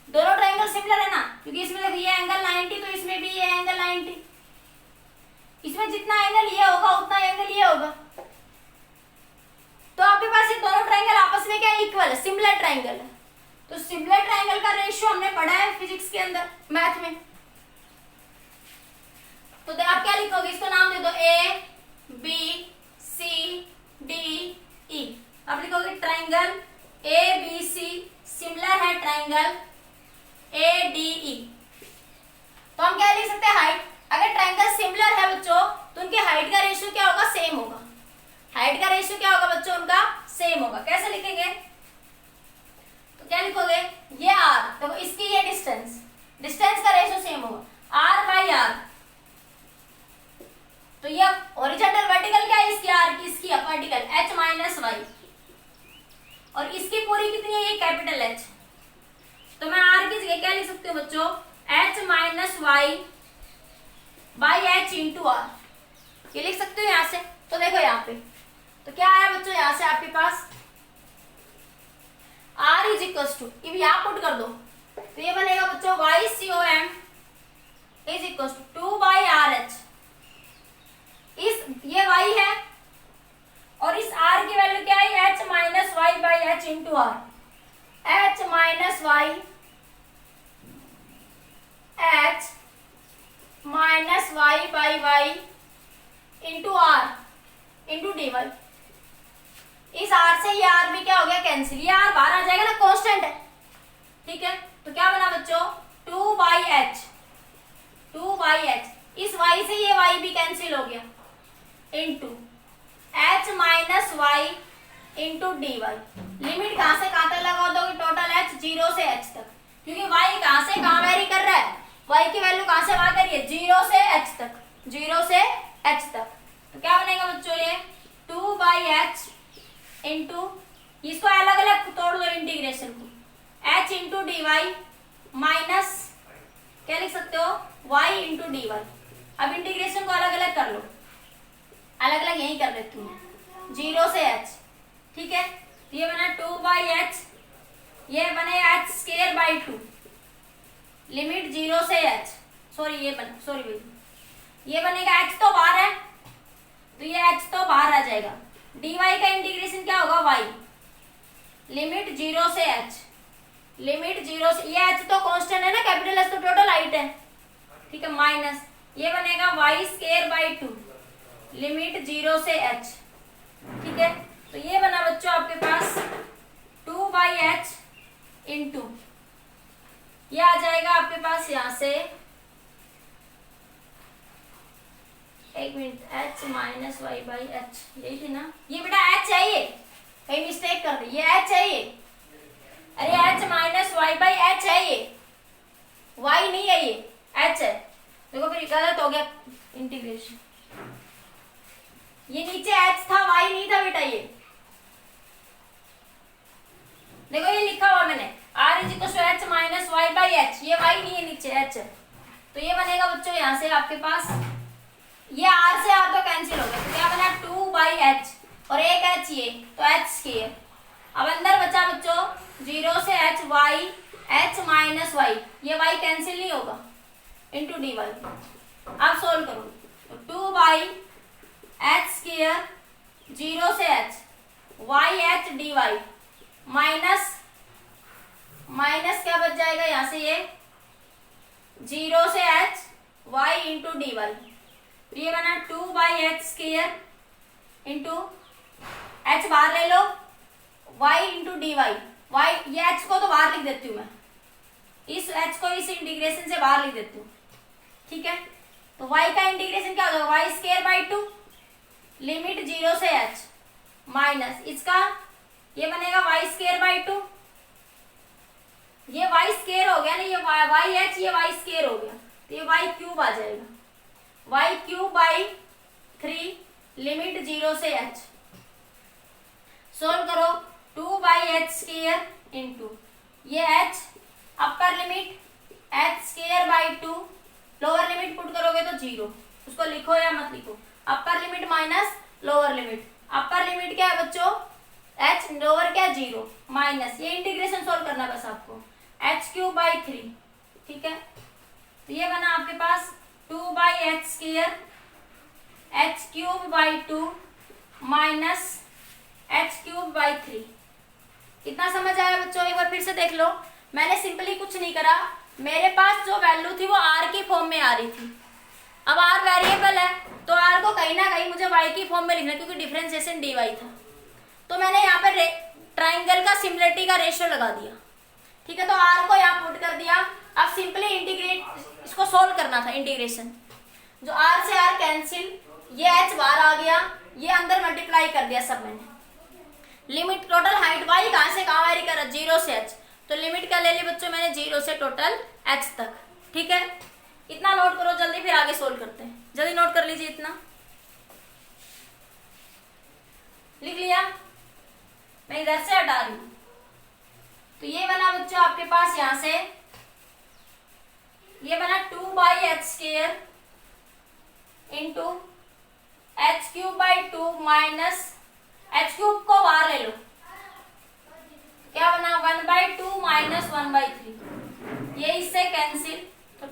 दोनों ट्रायंगल सिमिलर है ना, क्योंकि इसमें देखो ये एंगल 90 तो इसमें भी ये एंगल 90। इसमें जितना एंगल ये होगा उतना एंगल ये होगा। तो आपके पास ये दोनों ट्रायंगल आपस में क्या इक्वल है, सिमिलर ट्रायंगल है। तो सिमिलर ट्रायंगल का रेशियो हमने पढ़ा है फिजिक्स के अंदर, मैथ में। तो आप क्या लिखोगे, इसको नाम दे दो ए बी सी डी ई। आप लिखोगे triangle A B C similar है ट्रायंगल ए डी ई। तो हम क्या लिख सकते हैं, हाइट। अगर ट्रायंगल सिमिलर है बच्चों तो उनके हाइट का रेशियो क्या होगा, सेम होगा। हाइट का रेशियो क्या होगा बच्चों, उनका सेम होगा। कैसे लिखेंगे, तो क्या लिखोगे, ये आर, देखो इसकी ये डिस्टेंस का रेशियो सेम होगा, आर बाई आर। तो ये हॉरिजॉन्टल वर्टिकल क्या है इसकी, आर की, इसकी वर्टिकल एच माइनस वाई, और इसकी पूरी कितनी है, ये कैपिटल एच। तो मैं आर की जगह क्या लिख सकती हूँ बच्चों, H minus Y by H into R, ये लिख सकते हो यहाँ से। तो देखो यहाँ पे तो क्या आया बच्चों, यहाँ से आपके पास R इज इक्वल टू, अब यहाँ पुट कर दो तो ये बनेगा बच्चों Y C O M is equal to 2 by R H. ये y है और इस r की वैल्यू क्या है, h minus Y by H into R. h minus Y h minus Y by Y into R into D Y. इस r से ये r भी क्या हो गया, कैंसिल। ये r बाहर आ जाएगा ना, कांस्टेंट है, ठीक है। तो क्या बना बच्चों, 2 बाई एच। इस y से ये y भी कैंसिल हो गया, into h minus Y into D Y. Limit कहां से कहां तक लगा दोगे, टोटल h 0 से h तक, क्योंकि y कहां से कहां वेरी कर रहा है, y की वैल्यू कहां से वहां कर रही है, 0 से h तक, 0 से h तक। तो क्या बनेगा बच्चों, ये 2 बाई एच इंटू, इसको अलग अलग तोड़ दो इंटीग्रेशन को, h into D Y minus क्या लिख सकते हो, y इंटू डी वाई। अब इंटीग्रेशन को अलग अलग कर लो, अलग अलग यही कर देती हूँ, 0 से h, ठीक है। तो ये बना 2 बाई एच, ये बने h स्क्वायर बाई 2, लिमिट 0 से h, सॉरी भाई ये बनेगा h तो बाहर है तो ये h तो बाहर आ जाएगा। dy का इंटीग्रेशन क्या होगा, y, लिमिट 0 से h, लिमिट 0 से, ये h तो कांस्टेंट है ना, कैपिटल h तो टोटल हाइट है, ठीक है, माइनस ये बनेगा y स्क्वायर बाई 2, लिमिट 0 से h, ठीक है। तो ये बना बच्चों आपके पास 2 बाई एच इंटू ये आ जाएगा आपके पास यहाँ से, एक minute, h minus Y by H, यही थी ना ये बेटा, h है ये, कहीं मिस्टेक कर दी, ये h है ये, अरे h minus Y by H है ये, y नहीं है ये, h है। देखो फिर गलत हो गया इंटीग्रेशन, ये नीचे h था, y नहीं था बेटा ये, देखो ये लिखा हुआ मैंने r is equal to h minus Y by H, ये y नहीं है नीचे h है, तो ये बनेगा बच्चों यहाँ से आपके पास, ये r से r तो कैंसिल हो गया, तो क्या बना 2 बाई एच, और एक h ये, तो h स्क्वायर, अब अंदर बचा बच्चों 0 से h y, h minus Y, ये y कैंसिल नहीं होगा, इंटू डी वाई। अब सोल्व करो, तो 2 बाई एच स्क्वायर 0 से h y h D Y, minus minus क्या बच जाएगा यहाँ से, ये 0 से h y into D Y, तो ये बना 2 by H square into h बाहर ले लो, y into D Y, Y ये h को तो बाहर लिख देती हूँ मैं, इस h को इस इंटीग्रेशन से बाहर लिख देती हूँ, ठीक है। तो y का इंटीग्रेशन क्या हो जाएगा, वाई स्क्वायर बाई 2, लिमिट 0 से h, माइनस इसका ये बनेगा वाई स्क्वायर बाई 2, ये वाई स्क्वायर हो गया ना, ये वाई एच, ये वाई स्क्वायर हो गया, तो ये वाई क्यूब आ जाएगा, वाई क्यूब बाई 3, लिमिट 0 से h, सोल्व करो, 2 बाई एच स्क्वायर इंटू ये h, upper limit h square by 2, lower limit put करोगे तो 0, उसको लिखो या मत लिखो, upper limit minus lower limit, upper limit क्या है बच्चों h, लोअर क्या 0, माइनस ये इंटीग्रेशन सोल्व करना है बस आपको, h क्यूब बाई 3, ठीक है। तो ये बना आपके पास 2 by H square h cube by 2 minus h cube by 3, कितना समझ आया बच्चों, एक बार फिर से देख लो, मैंने सिंपली कुछ नहीं करा, मेरे पास जो वैल्यू थी वो r की फॉर्म में आ रही थी, अब r वेरिएबल है तो r को कहीं ना कहीं मुझे y की फॉर्म में लिखना, क्योंकि डिफरेंशिएशन dy था, तो मैंने यहाँ पे ट्राइंगल का सिमिलरिटी का रेशियो लगा दिया, ठीक है। तो r को यहाँ पुट कर दिया, अब सिंपली इंटीग्रेट इसको सोल्व करना था, इंटीग्रेशन, जो r से r कैंसिल, ये h बाहर आ गया, ये अंदर मल्टीप्लाई कर दिया सब मैंने, लिमिट टोटल हाइट y कहाँ से कहाँ वेरी कर, 0 से h, तो लिमिट क्या ले ली बच्चों मैंने, 0 से टोटल h तक, ठीक है। इतना नोट करो जल्दी, फिर आगे सोल्व करते हैं, जल्दी नोट कर लीजिए, इतना लिख लिया, मैं इधर से हटा रही हूँ, तो ये बना बच्चों आपके पास यहाँ से, ये बना 2 by H square into H cube by 2 minus H cube को बाहर ले लो, क्या बना 1 बाई 2 माइनस 1 बाई 3, ये इससे कैंसिल, तो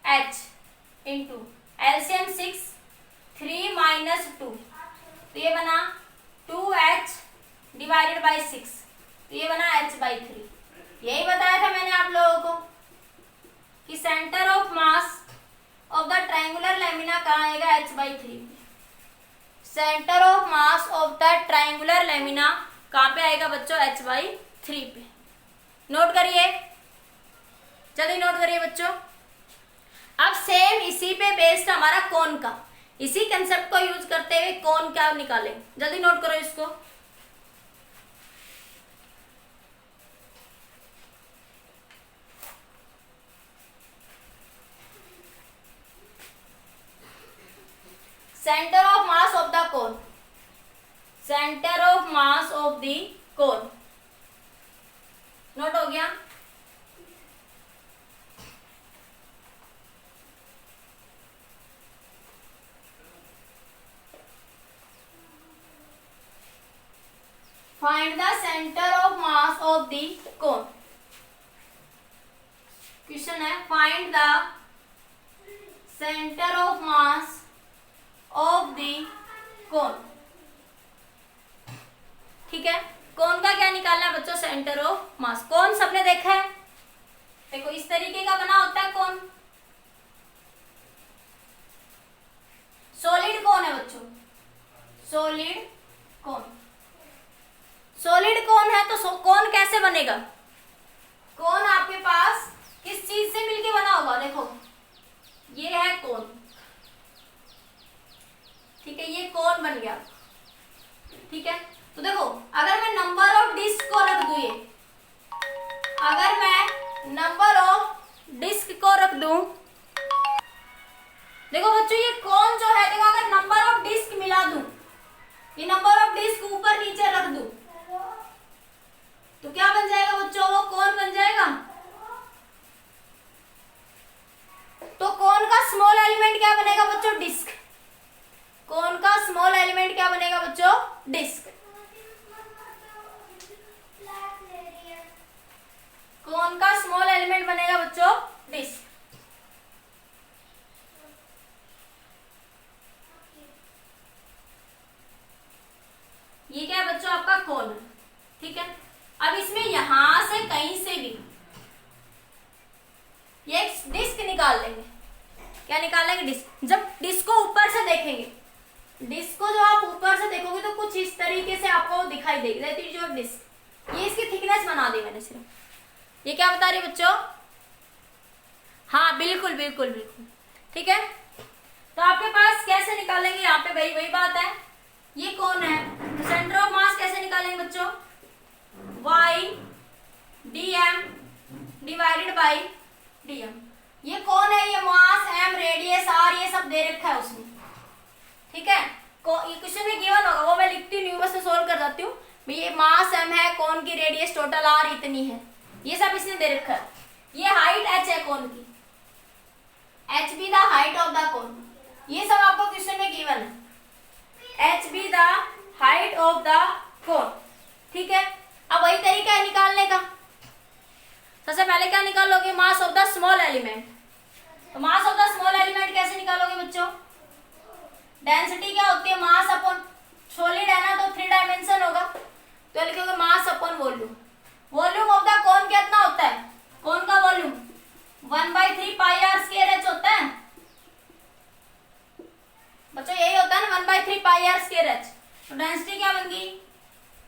2h इंटू एलसीएम 6, 3 माइनस 2, तो ये बना 2h डिवाइडेड बाई 6, तो ये बना h बाई 3। यही बताया था मैंने आप लोगों को कि centre of mass of the triangular lamina कहाँ आएगा, h by 3। Centre of mass of the triangular lamina कहाँ पे आएगा बच्चों, h बाई 3 पे। नोट करिए, जल्दी नोट करिए बच्चों। अब सेम इसी पे बेस्ड हमारा कोन का, इसी कंसेप्ट को यूज करते हुए कोन क्या निकालें, जल्दी नोट करो इसको। Centre of mass of the cone, centre of mass of the cone, note हो गया। Find the centre of mass of the cone, question है find the centre of mass of the cone, ठीक है। Cone का क्या निकालना है बच्चों, सेंटर ऑफ मास। कोन सबने देखा है, देखो इस तरीके का बना होता है कोन, सॉलिड कोन है बच्चों, सॉलिड कोन। सॉलिड कोन है तो कोन कैसे बनेगा, कोन आपके पास किस चीज से मिलके बना होगा, देखो ये है कोन, ठीक है, ये कोन बन गया, ठीक है। तो देखो अगर मैं नंबर ऑफ डिस्क को रख दूं, ये अगर मैं नंबर ऑफ डिस्क को रख दूं, देखो बच्चों ये कोन जो है, देखो अगर नंबर ऑफ डिस्क मिला दूं, ये नंबर ऑफ डिस्क ऊपर नीचे रख दूं, तो क्या बन जाएगा बच्चों, वो कोन बन जाएगा। तो कोन का स्मॉल एलिमेंट क्या बनेगा बच्चों, डिस्क। कोन का स्मॉल एलिमेंट क्या बनेगा बच्चों, डिस्क। कोन का स्मॉल एलिमेंट बनेगा बच्चों डिस्क। ये क्या है बच्चों, आपका कोन, ठीक है। अब इसमें यहां से कहीं से भी ये डिस्क निकाल लेंगे, क्या निकाल लेंगे, डिस्क। जब डिस्क को ऊपर से देखेंगे, डिस्क को जो आप ऊपर से देखोगे तो कुछ इस तरीके से आपको दिखाई देगी, दैट इज योर डिस्क। ये इसकी थिकनेस बना दी मैंने सिर्फ। ये क्या बता रही बच्चों, हाँ बिल्कुल बिल्कुल बिल्कुल, ठीक है। तो आपके पास कैसे निकालेंगे, यहाँ पे वही बात है, ये कौन है, तो सेंटर ऑफ मास कैसे निकालेंगे बच्चों, y dm divided by dm। ये कौन है, ये मास m रेडियस r ये सब दे रखा है उसमें, ठीक है। ये क्वेश्चन में गिवन होगा, वो मैं लिखती नहीं हूँ, बस सोल्व कर जाती हूँ। ये मास m है, कौन की रेडियस टोटल r इतनी है, ये सब इसने दे रखा है। ये हाइट h है कौन की, h be the height of the कोन, ये सब आपको क्वेश्चन में गिवन है, h be the height of the cone, ठीक है। अब वही तरीका है निकालने का। सबसे पहले क्या निकालोगे, mass of the small element. तो mass of the small element कैसे निकालोगे बच्चों, डेंसिटी क्या होती है, मास अपॉन सॉलिड है ना, तो 3 डायमेंशन होगा, तो लिखोगे mass upon volume. Volume of the cone कितना होता है, कोन का volume 1/3 pi R square H होता है बच्चों, यही होता है ना 1/3 पाई आर स्क्वायर एच। तो डेंसिटी क्या बन गई,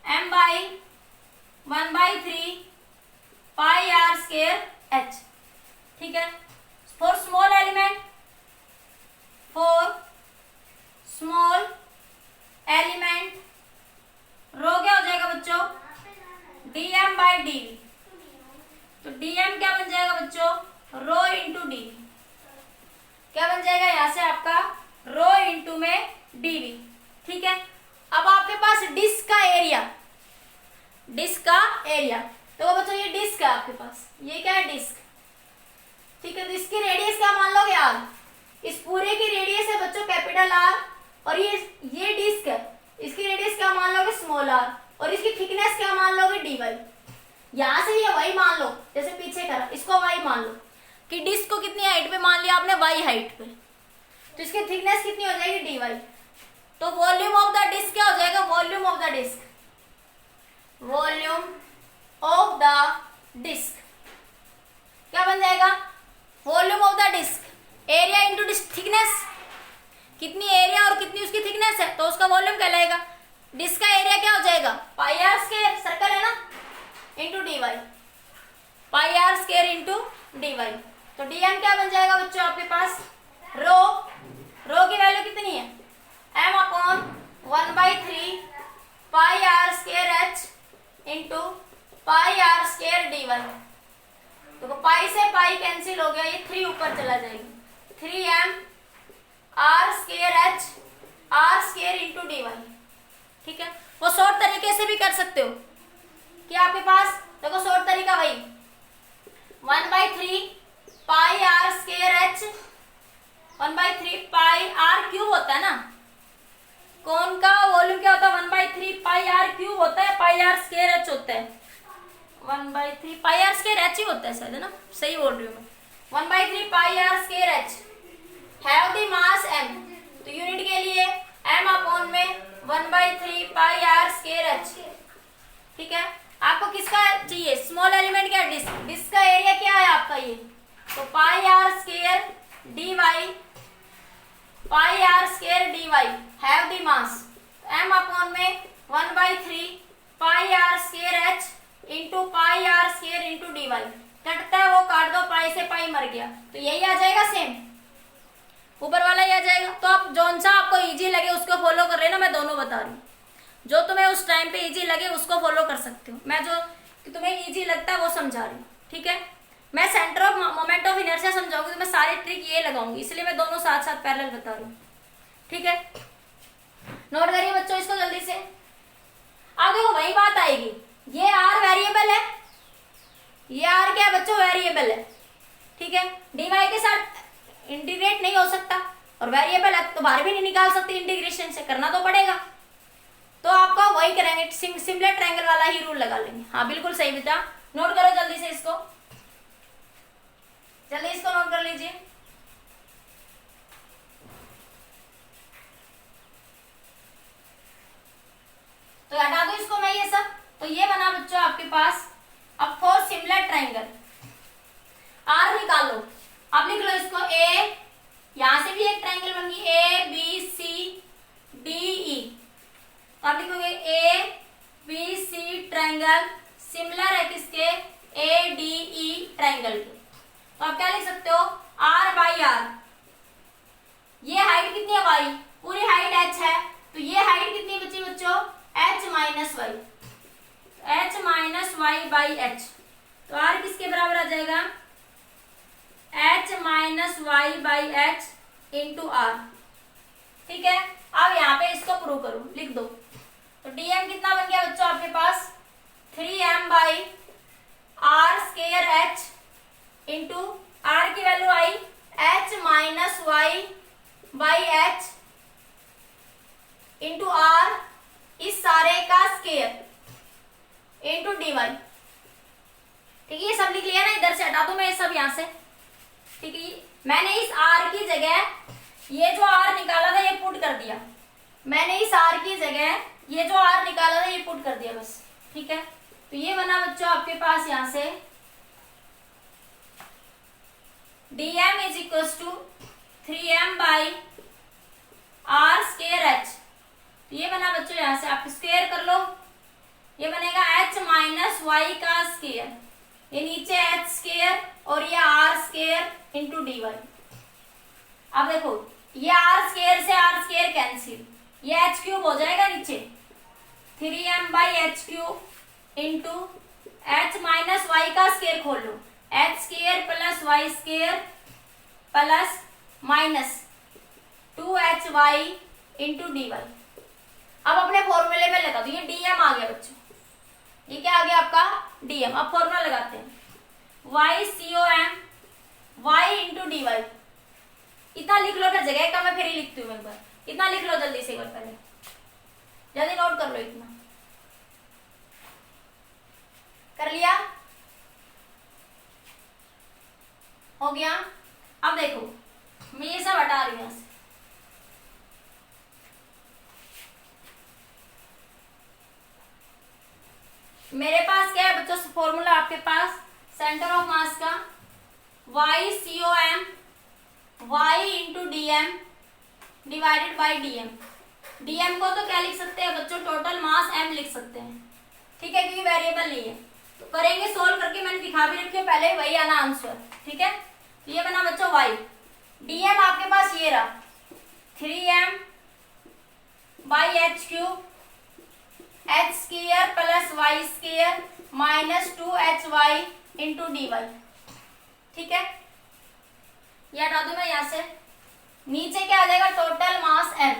m/1/3 pi R square H, ठीक है। For small element, for small element rho क्या हो जाएगा बच्चों, dm/dv। तो dm क्या बन जाएगा बच्चों, रो इंटू dv, क्या बन जाएगा यहां से आपका रो इंटू में dv, ठीक है। अब आपके पास डिस्क का एरिया, डिस्क का एरिया, तो बच्चों ये डिस्क है आपके पास, ये क्या है डिस्क, ठीक है। तो इसकी रेडियस क्या मान लोगे r, इस पूरे की रेडियस है बच्चों कैपिटल R, और ये डिस्क है, इसकी रेडियस क्या मान लोगे स्मॉल r, और इसकी थिकनेस क्या मान लोगे dy। यहां से ये y मान लो, जैसे पीछे करा, इसको y मान लो कि डिस्क को कितनी हाइट पे मान लिया आपने, y हाइट पे, तो इसकी थिकनेस कितनी हो जाएगी dy। तो वॉल्यूम ऑफ द डिस्क क्या हो जाएगा, volume of the disc, volume of the disc क्या बन जाएगा, volume of the disc, area into disc thickness, कितनी एरिया और कितनी उसकी थिकनेस है, तो उसका वॉल्यूम कहलाएगा। डिस्क का एरिया क्या हो जाएगा, पाई आर स्क्वायर, सर्कल है ना, into D Y, pi R square into D Y. तो डीएम क्या बन जाएगा बच्चों आपके पास, रो की वैल्यू कितनी है, m/1/3 pi R square H into pi R square D Y. तो पाई से पाई कैंसिल हो गया, ये 3 ऊपर चला जाएगा, 3m R square H R square into D Y, ठीक है। वो शॉर्ट तरीके से भी कर सकते हो कि आपके पास देखो शॉर्ट तरीका वही 1/3 pi R square H 1/3 pi R cube होता है ना, कोन का वॉल्यूम क्या होता है 1/3 पाई आर क्यूब होता है, पाई आर स्क्वायर एच होता है 1/3 पाई आर स्क्वायर एच ही होता है शायद, है ना, सही बोल रही हूँ मैं, 1/3 pi R square H have the mass m। तो यूनिट के लिए m/में 1/3 पाई आर स्क्वायर एच, ठीक है। आपको किसका चाहिए, स्मॉल एलिमेंट क्या, डिस्क का एरिया क्या है आपका ये, तो pi R square D Y, pi R square D Y have the mass m/में 1/3 pi R square H into pi R square into D Y. लगे उसको फॉलो कर रहे हो ना, मैं दोनों बता रही हूँ। जो तुम्हें उस टाइम पे इजी लगे उसको फॉलो कर सकते हो, मैं जो तुम्हें इजी लगता है वो समझा रही हूँ, ठीक है। मैं centre of moment of inertia समझाऊंगी तो मैं सारी ट्रिक ये लगाऊंगी, इसलिए मैं दोनों साथ साथ पैरेलल बता रही हूँ, ठीक है। नोट करिए बच्चों इसको जल्दी से। अब देखो वही बात आएगी, ये आर वेरिएबल है, ये आर क्या है बच्चों, वेरिएबल है, ठीक है। डीवाई के साथ इंटीग्रेट नहीं हो सकता, और वेरिएबल है तो बाहर भी नहीं निकाल सकते, इंटीग्रेशन से करना तो पड़ेगा। तो आपका वही करेंगे, सिमिलर ट्रायंगल वाला ही रूल लगा लेंगे। हाँ बिल्कुल सही बेटा, नोट करो जल्दी से इसको, जल्दी इसको नोट कर लीजिए। तो हटा दो इसको मैं ये सब। तो ये बना बच्चों आपके पास अब फॉर सिमिलर ट्रायंगल, आर निकालो। अब लिख लो इसको ए, यहां से भी एक ट्रायंगल बन गई ए बी सी डी ई। तो आप लिखोगे A B C triangle similar है किसके, ए डी ई ट्रायंगल के। तो आप क्या लिख सकते हो, आर बाई आर। ये हाइट कितनी है वाई, पूरी हाइट एच है, तो ये हाइट कितनी बची बच्चों, H minus Y, H minus Y by H. तो आर किसके बराबर आ जाएगा, H minus Y by H into R, ठीक है। अब यहाँ पे इसको प्रूव करो, लिख दो। तो डीएम कितना बन गया बच्चों आपके पास, 3m by R square H into R की वैल्यू आई H minus Y by H into R, इस सारे का स्केयर इंटू डी वाई, ठीक है। ये सब लिख लिया ना, इधर से हटा दूं मैं ये सब यहाँ से, ठीक है। मैंने इस आर की जगह ये जो आर निकाला था ये पुट कर दिया, मैंने इस आर की जगह ये जो आर निकाला था ये पुट कर दिया बस, ठीक है। तो ये बना बच्चों आपके पास यहां से dm is equal to 3m by R square H. तो ये बना बच्चों, यहां से आप स्क्वायर कर लो, ये बनेगा h माइनस वाई का स्क्वायर, ये नीचे h स्क्वायर और ये r square into D Y. अब देखो ये r स्क्वायर से r स्क्वायर कैंसिल, ये h क्यूब हो जाएगा नीचे, 3m by H cube into h minus Y का स्क्वायर खोल लो, h square plus Y square plus minus 2hy into D Y. अब अपने फॉर्मूले में लगा दो, ये dm आ गया बच्चों, ये क्या आ गया आपका dm। अब फॉर्मूला लगाते हैं, y com y into D Y. इतना लिख लो, फिर जगह का मैं फिर ही लिखती हूँ एक बार, इतना लिख लो जल्दी से एक बार, पहले जल्दी नोट कर लो। इतना कर लिया, हो गया। अब देखो मैं ये सब हटा रही हूं, मेरे पास क्या है बच्चों फॉर्मूला आपके पास सेंटर ऑफ मास का, y com y into D M divided by D M. DM को तो क्या लिख सकते हैं बच्चों, टोटल मास m लिख सकते हैं, ठीक है, क्योंकि वेरिएबल नहीं है। तो करेंगे सोल्व करके, मैंने दिखा भी रखी है पहले, वही आना आंसर, ठीक है। तो ये बना बच्चों y, डीएम आपके पास ये रहा 3m बाई एच क्यूब एच square plus Y square minus 2hy into D Y, ठीक है। ये हटा दूं मैं यहाँ से, नीचे क्या आ जाएगा टोटल मास m,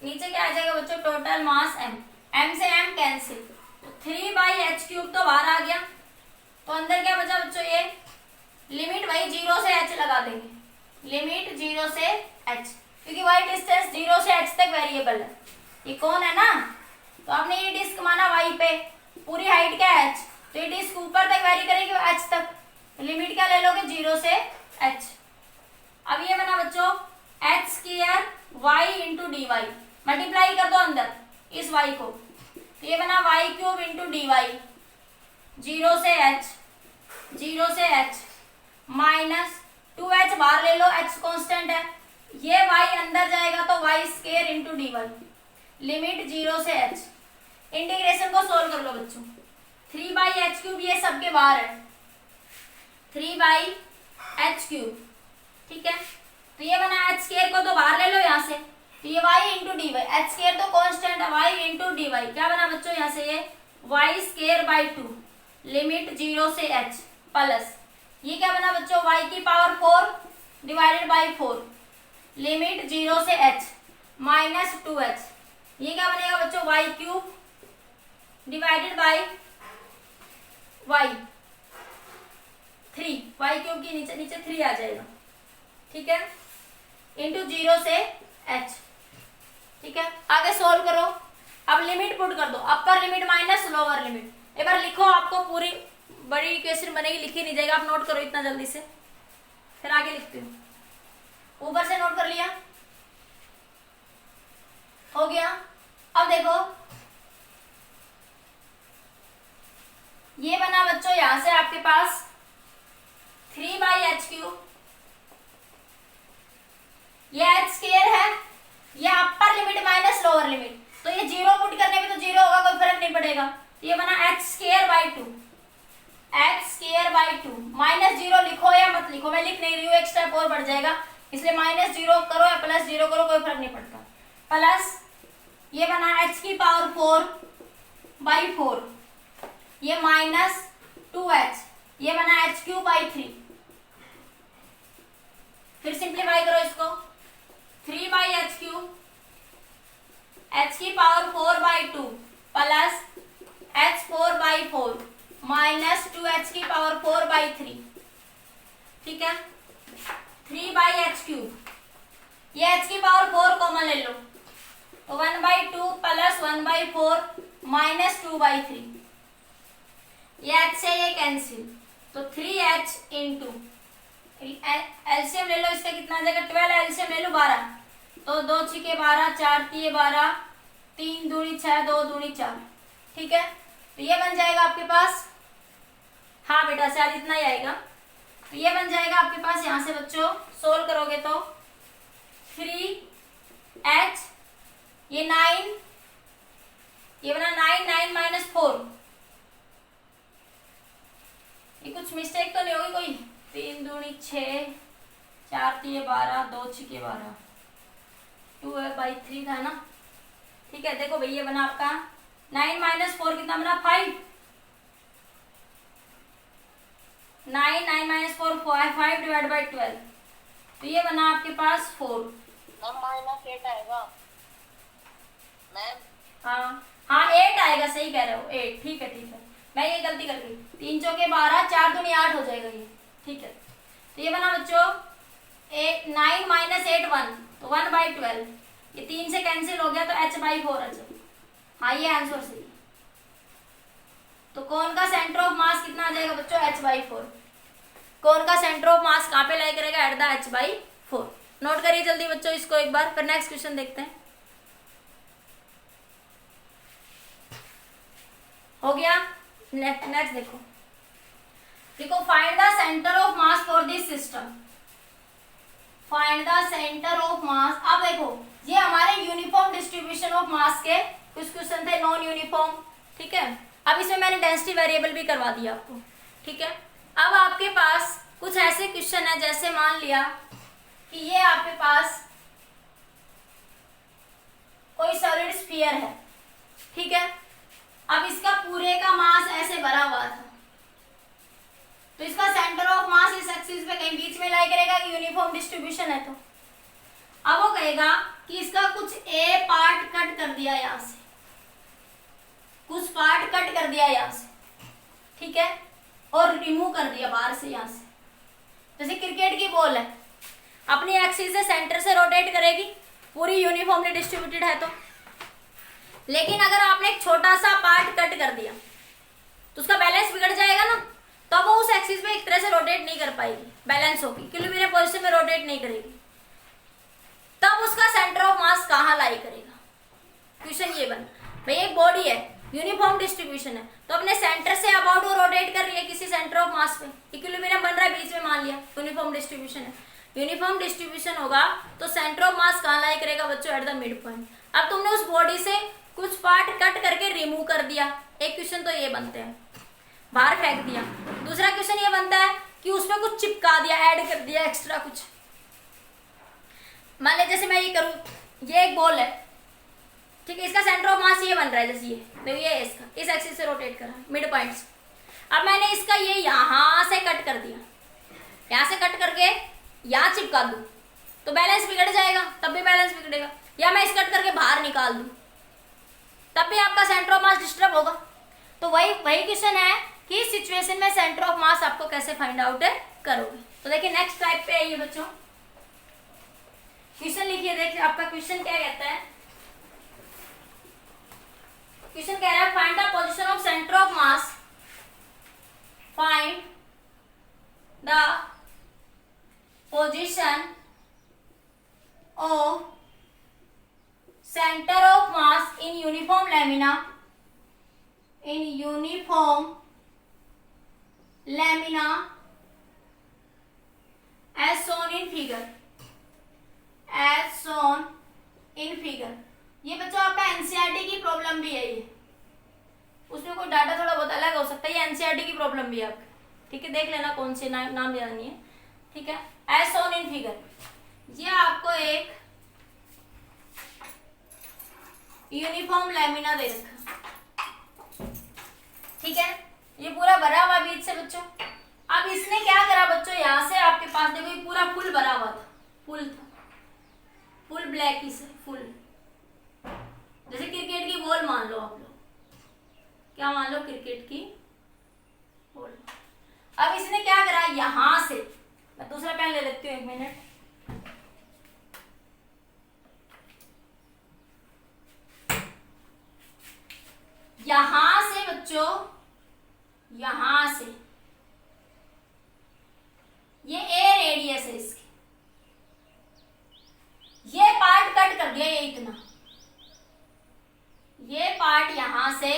नीचे क्या आ जाएगा बच्चों टोटल मास m, m से m कैंसिल, तो 3 बाई एच क्यूब तो बाहर आ गया, तो अंदर क्या बचा बच्चों, ये लिमिट वही 0 से h लगा देंगे, लिमिट 0 से h, क्योंकि वही डिस्टेंस 0 से h तक वेरिएबल है, ये कौन है ना। तो आपने ये डिस्क माना y पे, पूरी हाइट क्या है h, तो ये डिस्क ऊपर तक वेरी करेगी h तक, तो लिमिट क्या ले लोगे 0 से h। अब ये बना बच्चों h square y into D Y, multiply कर दो अंदर इस y को, तो ये बना y cube into D Y, 0 से h माइनस 2h बाहर ले लो, h कांस्टेंट है, ये y अंदर जाएगा तो y square into D Y, limit 0 से h। इंटीग्रेशन को सोल्व कर लो बच्चों, 3 बाई एच क्यूब ये सबके बाहर है, 3 बाई एच क्यूब, ठीक है। तो ये बना h स्क्वायर को तो बाहर ले लो यहाँ से, एच स्क्वायर तो कांस्टेंट है, वाई इंटू डी वाई क्या बना बच्चों यहाँ से ये वाई स्क्वायर बाई 2 लिमिट 0 से h प्लस ये क्या बना बच्चों y की पावर 4 डिवाइडेड बाई 4 लिमिट 0 से h माइनस 2h ये क्या बनेगा बच्चों y cube divided by y 3 y cube की नीचे नीचे 3 आ जाएगा, ठीक है, इंटू 0 से h, ठीक है। आगे सोल्व करो, अब लिमिट पुट कर दो, upper limit minus lower limit. एक बार लिखो, आपको पूरी बड़ी इक्वेशन बनेगी, लिखी नहीं जाएगा, आप नोट करो इतना जल्दी से, फिर आगे लिखती हूँ। ऊपर से नोट कर लिया, हो गया। अब देखो ये बना बच्चों यहां से आपके पास 3/h3, ये h स्क्वायर है, ये upper limit minus lower limit, तो ये 0 पुट करने पे तो 0 होगा, कोई फर्क नहीं पड़ेगा। तो ये बना h square by 2, h square by 2 minus 0 लिखो या मत लिखो, मैं लिख नहीं रही हूँ, एक स्टेप और बढ़ जाएगा, इसलिए माइनस 0 करो या प्लस 0 करो, कोई फर्क नहीं पड़ता। प्लस ये बना h की पावर 4 बाई 4, ये माइनस 2h, ये बना h क्यूब बाई 3, फिर सिंप्लीफाई करो इसको, 3/h3 h की power 4/2 plus h4/4 minus 2h की पावर 4/3, ठीक है, 3/h3, ये h की पावर 4 कॉमन ले लो, तो 1/2 प्लस 1/4 माइनस 2/3, ये h से ये कैंसिल, तो 3h इंटू एलसीएम ले लो, इसका कितना आ जाएगा 12, एलसीएम ले लो 12, तो 2 छिके 12, 4 तिये 12, 3 दूनी 6, 2 दूनी 4, ठीक है। तो ये बन जाएगा आपके पास, हाँ बेटा शायद इतना ही आएगा, तो ये बन जाएगा आपके पास यहाँ से बच्चों सोल्व करोगे तो 3h, ये 9, ये बना 9, 9 माइनस 4, ये कुछ मिस्टेक तो नहीं होगी कोई, 3 दूनी 6, 4 तिये 12, 2 छिके 12, 2/3 था ना, ठीक है। देखो भैया बना आपका 9 माइनस 4 कितना बना 5, 9 9 माइनस 4 5 डिवाइड बाई 12, तो ये बना आपके पास 4, माइनस 8 आएगा मैम, हाँ 8 आएगा, सही कह रहे हो 8, ठीक है ठीक है, मैं ये गलती कर गई, 3 चौके 12, 4 दूनी 8 हो जाएगा ये, ठीक है। तो ये बना बच्चों 9 माइनस 8 1, तो 1/12, ये 3 से कैंसिल हो गया, तो h/4 आ जाएगा, हाँ ये आंसर सही है। तो कौन का सेंटर ऑफ मास कितना आ जाएगा बच्चों h/4, कौन का सेंटर ऑफ मास कहाँ पे लाई करेगा एट द h/4, नोट करिए जल्दी बच्चों इसको एक बार, फिर नेक्स्ट क्वेश्चन देखते हैं। हो गया, नेक्स्ट देखो, देखो find the centre of mass for this system, find the centre of मास। अब देखो ये हमारे यूनिफॉर्म डिस्ट्रीब्यूशन ऑफ मास के कुछ क्वेश्चन थे, नॉन यूनिफॉर्म, ठीक है। अब इसमें मैंने डेंसिटी वेरिएबल भी करवा दिया आपको, ठीक है। अब आपके पास कुछ ऐसे क्वेश्चन है, जैसे मान लिया कि ये आपके पास कोई सॉलिड स्फीयर है, ठीक है। अब इसका पूरे का मास ऐसे भरा हुआ था, तो इसका सेंटर ऑफ मास इस एक्सिस पे कहीं बीच में लाई करेगा कि यूनिफॉर्म डिस्ट्रीब्यूशन है, तो अब वो कहेगा कि इसका कुछ ए पार्ट कट कर दिया यहां से, कुछ पार्ट कट कर दिया यहां से, ठीक है, और रिमूव कर दिया बाहर से यहां से। जैसे क्रिकेट की बॉल है, अपनी एक्सिस से सेंटर से रोटेट करेगी, पूरी यूनिफॉर्मली डिस्ट्रीब्यूटेड है, तो लेकिन अगर आपने एक छोटा सा पार्ट कट कर दिया तो उसका बैलेंस बिगड़ जाएगा ना, तो वो उस एक्सिस में एक तरह से रोटेट नहीं कर पाएगी, बैलेंस होगी, इक्विलिब्रियम पोजीशन में रोटेट नहीं करेगी, तब उसका सेंटर ऑफ मास कहाँ लाई करेगा। क्वेश्चन ये बन भाई, एक बॉडी है, यूनिफॉर्म डिस्ट्रीब्यूशन है, तो अपने सेंटर से अबाउट वो रोटेट कर रही है किसी सेंटर ऑफ मास पे, इक्विलिब्रियम बन रहा है बीच में, मान लिया यूनिफॉर्म डिस्ट्रीब्यूशन है, यूनिफॉर्म डिस्ट्रीब्यूशन होगा तो सेंटर ऑफ मास कहाँ लाई करेगा बच्चों, एट द मिड पॉइंट। अब तुमने उस बॉडी से कुछ पार्ट कट करके रिमूव कर दिया, एक क्वेश्चन तो ये बनते हैं, बाहर फेंक दिया। दूसरा क्वेश्चन ये बनता है कि उसमें कुछ चिपका दिया, ऐड कर दिया एक्स्ट्रा कुछ। मान ले जैसे मैं ये करूं, ये एक बॉल है, ठीक है, इसका सेंटर ऑफ मास ये बन रहा है, जैसे ये देखो, ये इसका इस एक्सिस से रोटेट कर रहा है मिड पॉइंट से। अब मैंने इसका ये यहाँ से कट कर दिया, यहाँ से कट करके यहाँ चिपका दूँ तो बैलेंस बिगड़ जाएगा, तब भी बैलेंस बिगड़ेगा। या मैं इस कट करके बाहर निकाल दूँ तब भी आपका सेंटर ऑफ मास डिस्टर्ब होगा। तो वही क्वेश्चन है कि इस सिचुएशन में सेंटर ऑफ मास आपको कैसे फाइंड आउट करोगे। तो देखिए नेक्स्ट टाइप पे आइए बच्चों, क्वेश्चन लिखिए। देखिए आपका क्वेश्चन क्या कहता है, क्वेश्चन कह रहा है find the position of centre of mass, find the position of centre of mass in uniform lamina, in uniform lamina as shown in figure, as shown in figure। ये बच्चों आपका एनसीईआरटी की प्रॉब्लम भी है, ये उसमें कोई डाटा थोड़ा बहुत अलग हो सकता है, ये एनसीईआरटी की प्रॉब्लम भी है आपका। ठीक है, देख लेना कौन से नाम याद नहीं है। ठीक है, as shown in figure, ये आपको एक यूनिफॉर्म लैमिना दे रखा, ठीक है, ये पूरा भरा हुआ बीच से बच्चों। अब इसने क्या करा बच्चों, यहाँ से आपके पास देखो ये पूरा फुल भरा हुआ था, फुल फुल ब्लैक ही से फुल, जैसे क्रिकेट की बॉल मान लो आप लोग, क्या मान लो, क्रिकेट की बॉल। अब इसने क्या करा, यहां से, मैं दूसरा पेन ले लेती हूँ, 1 मिनट। यहां से बच्चों, यहां से ये ए रेडियस है इसकी, ये पार्ट कट कर दिया, ये इतना, ये पार्ट यहां से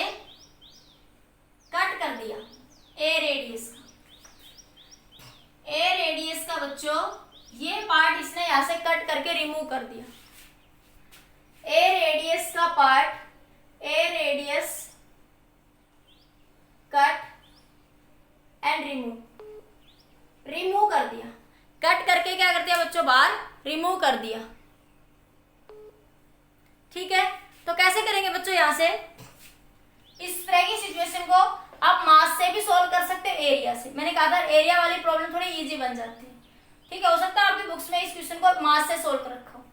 कट कर दिया ए रेडियस का, ए रेडियस का बच्चों ये पार्ट इसने यहां से कट करके रिमूव कर दिया। ए रेडियस का part, A radius cut and remove कर दिया, कट करके क्या कर दिया बच्चों, बाहर रिमूव कर दिया। ठीक है, तो कैसे करेंगे बच्चों, यहां से इस तरह की सिचुएशन को आप मास से भी सॉल्व कर सकते हो, एरिया से। मैंने कहा था एरिया वाली प्रॉब्लम थोड़ी इजी बन जाती है। ठीक है, हो सकता है आपकी बुक्स में इस क्वेश्चन को मास से सोल्व कर रखा हो,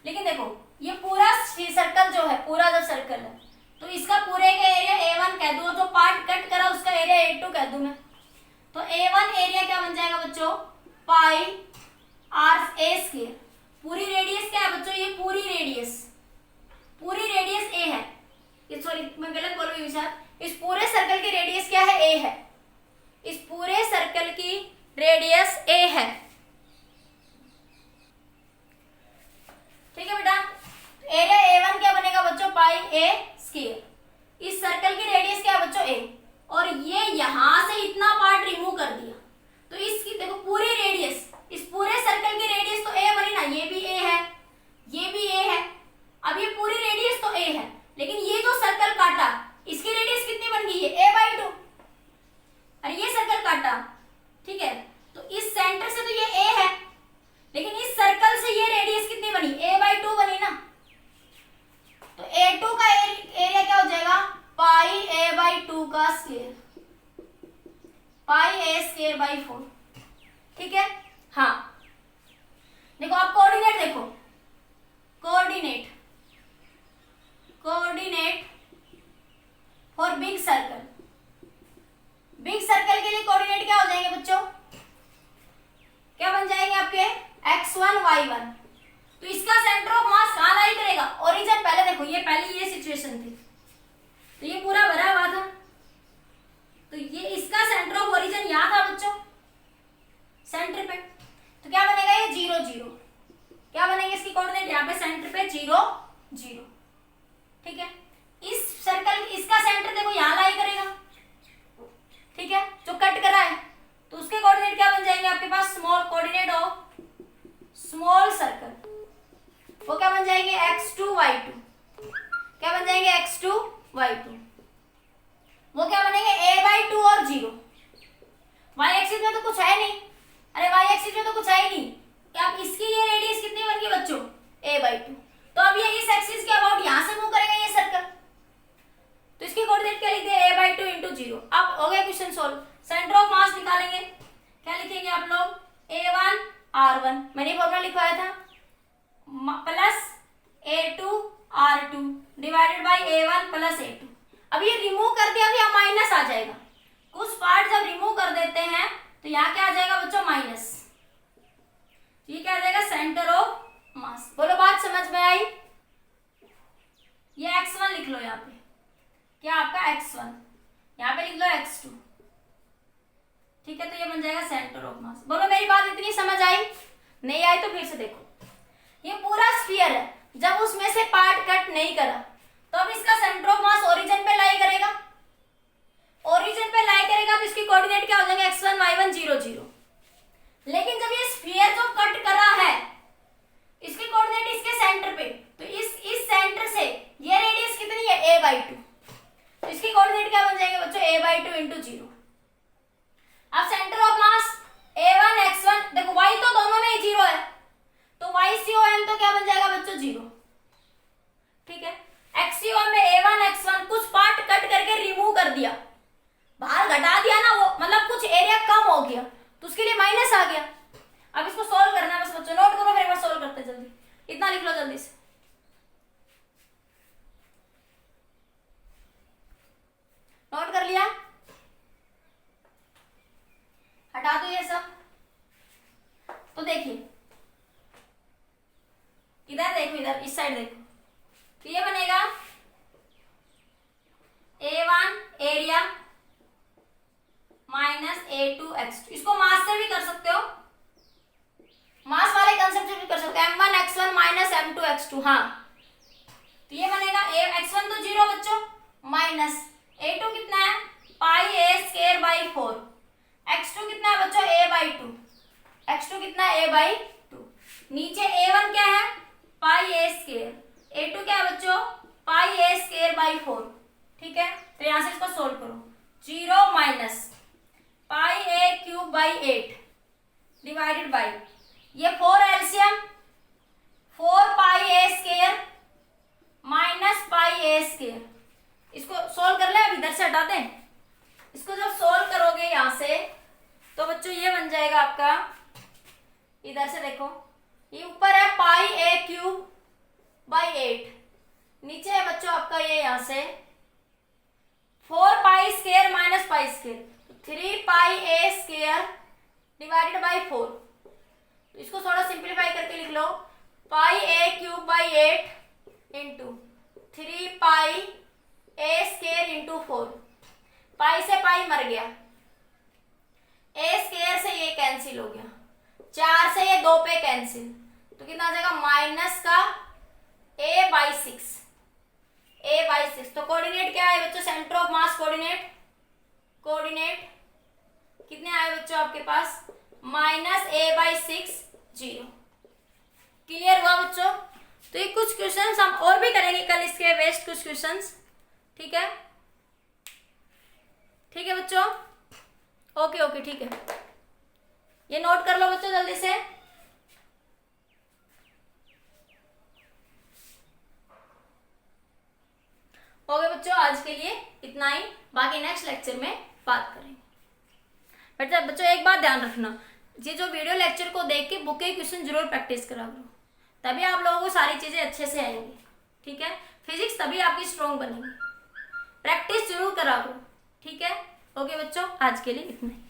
लेकिन देखो ये पूरा सर्कल जो है, पूरा जब सर्कल है तो इसका पूरे का एरिया A1 कह दूं, जो पार्ट कट करा उसका एरिया A2 कह दूं मैं, तो A1 एरिया क्या बन जाएगा बच्चों, पाई आर ए स्क्वायर। पूरी रेडियस क्या है बच्चों, ये पूरी रेडियस A है, ये सॉरी मैं गलत बोल रही हूँ सर, इस पूरे सर्कल की रेडियस क्या है, A है, इस पूरे सर्कल की रेडियस A है। ठीक है बेटा, एरिया A1 क्या बनेगा बच्चों, पाई ए स्क्वायर। इस सर्कल की रेडियस क्या है बच्चों, A, और ये यहां से इतना पार्ट रिमूव कर दिया, तो इसकी देखो पूरी रेडियस, इस पूरे सर्कल की रेडियस तो A बनी ना, ये भी A है, ये भी A है। अब ये पूरी रेडियस तो A है, लेकिन ये जो सर्कल काटा इसकी रेडियस कितनी बन गई है, A/2, अरे ये सर्कल काटा, ठीक है, तो इस सेंटर से तो ये A है, लेकिन इस सर्कल से ये रेडियस कितनी बनी, A/2 बनी ना, तो A2 का एरिया क्या हो जाएगा, पाई A/2 का स्क्वायर, पाई A²/4। ठीक है, हाँ देखो आप कोऑर्डिनेट देखो, coordinate for big circle, big circle के लिए कोऑर्डिनेट क्या हो जाएंगे बच्चों, क्या बन जाएंगे आपके, x1 y1। तो इसका सेंटर ऑफ मास कहां लाई करेगा, ओरिजिन। पहले देखो ये पहले ये सिचुएशन थी, तो ये पूरा भरा हुआ था, तो ये इसका सेंटर ऑफ ओरिजिन यहां था बच्चों, सेंटर पे, तो क्या बनेगा, ये 0 0, क्या बनेंगे इसकी कोऑर्डिनेट, यहाँ पे सेंटर पे 0 0। ठीक है, इस सर्कल इसका सेंटर देखो यहां लाई करेगा, ठीक है, जो कट करा है, तो उसके कोऑर्डिनेट क्या बन जाएंगे आपके पास, small coordinate of small circle, वो क्या बन जाएंगे, x2 y2, क्या बन जाएंगे, x2 y2, वो क्या बनेंगे, A/2 और 0। y एक्सिस में तो कुछ है नहीं, अरे y एक्सिस में तो कुछ है ही नहीं, क्या अब इसकी ये रेडियस कितनी बन गई बच्चों, A/2। तो अब ये इस एक्सिस के अबाउट यहां से मूव करेगा, ये R1, मैंने फॉर्मूला लिखवाया था, plus A2 R2 divided by A1 plus A2। अब ये रिमूव कर दिया, अब यहाँ माइनस आ जाएगा। कुछ पार्ट जब रिमूव कर देते हैं तो यहाँ क्या आ जाएगा बच्चों, माइनस। ये क्या आ जाएगा, सेंटर ऑफ मास। बोलो बात समझ में आई? ये x1 लिख लो यहाँ पे, क्या आपका x1, यहाँ पे लिख लो x2, ठीक है। तो ये बन जाएगा सेंटर ऑफ मास। बोलो मेरी बात इतनी समझ आई? नहीं आई तो फिर से देखो, ये पूरा स्फीयर है, जब उसमें से पार्ट कट नहीं करा तो अब इसका सेंटर ऑफ मास ओरिजिन पे लाई करेगा, ओरिजिन पे लाई करेगा तो इसकी कोऑर्डिनेट क्या हो जाएंगे, x1 y1 0 0। लेकिन जब ये स्फीयर जो कट करा है इसकी कोऑर्डिनेट इसके सेंटर पे, तो इस सेंटर से ये रेडियस कितनी है, a/2, तो इसकी कोऑर्डिनेट क्या बन जाएगी बच्चों, a/2 × 0। अब centre of mass a1 x1, देखो y तो दोनों में ही 0 है, तो YCOM तो क्या बन जाएगा बच्चों, 0, ठीक है। XCOM में a1 x1 कुछ पार्ट कट करके रिमूव कर दिया, बाहर घटा दिया ना, वो मतलब कुछ एरिया कम हो गया तो उसके लिए माइनस आ गया। अब इसको सोल्व करना है बस बच्चों, नोट करो, फिर एक बार सोल्व करते हैं जल्दी, इतना लिख लो जल्दी से। नोट कर लिया, हटा दो ये सब। तो देखिए इधर देखो, इधर इस साइड देखो, तो ये बनेगा A1 area minus A2 x2। इसको मास से भी कर सकते हो, मास वाले कंसेप्ट से भी कर सकते हो, m1 x1 minus m2 x2। हाँ, तो ये बनेगा x1 तो 0 बच्चों, माइनस A2 कितना है, πa²/4, x2 कितना है बच्चों, a/2, x2 कितना है, a/2। नीचे A1 क्या है, πa², A2 क्या है बच्चों, πa²/4, ठीक है। तो यहां से इसको सोल्व करो, 0 माइनस πa³/8 डिवाइडेड बाई ये 4 एलसीएम 4πa² माइनस πa²। इसको सोल्व कर ले, अब इधर से हटा दें। इसको जब सोल्व करोगे यहां से तो बच्चों ये बन जाएगा आपका, इधर से देखो, ये ऊपर है πa³/8, नीचे है बच्चों आपका ये यहां से 4π² माइनस π², 3πa² डिवाइडेड बाई 4। तो इसको थोड़ा सिंप्लीफाई करके लिख लो, πa³/8 इंटू 3πa² इंटू 4। पाई से पाई मर गया, a² से ये कैंसिल हो गया, 4 से ये 2 पे कैंसिल, तो कितना आ जाएगा, माइनस का a/6, a/6। तो कोऑर्डिनेट क्या है बच्चों, सेंटर ऑफ मास कोऑर्डिनेट कितने आए बच्चों आपके पास, माइनस a/6 0। क्लियर हुआ बच्चों? तो ये कुछ क्वेश्चंस हम और भी करेंगे कल, इसके बेस्ट कुछ क्वेश्चंस, ठीक है, ठीक है बच्चों, ओके ओके, ठीक है। ये नोट कर लो बच्चों जल्दी से। ओके बच्चों, आज के लिए इतना ही, बाकी नेक्स्ट लेक्चर में बात करेंगे। बच्चों एक बात ध्यान रखना, ये जो वीडियो लेक्चर को देख के बुक के क्वेश्चन जरूर प्रैक्टिस करा करो, तभी आप लोगों को सारी चीजें अच्छे से आएंगी, ठीक है। फिजिक्स तभी आपकी स्ट्रॉन्ग बनेगी, प्रैक्टिस जरूर करा करो, ठीक है। ओके बच्चों, आज के लिए इतना ही।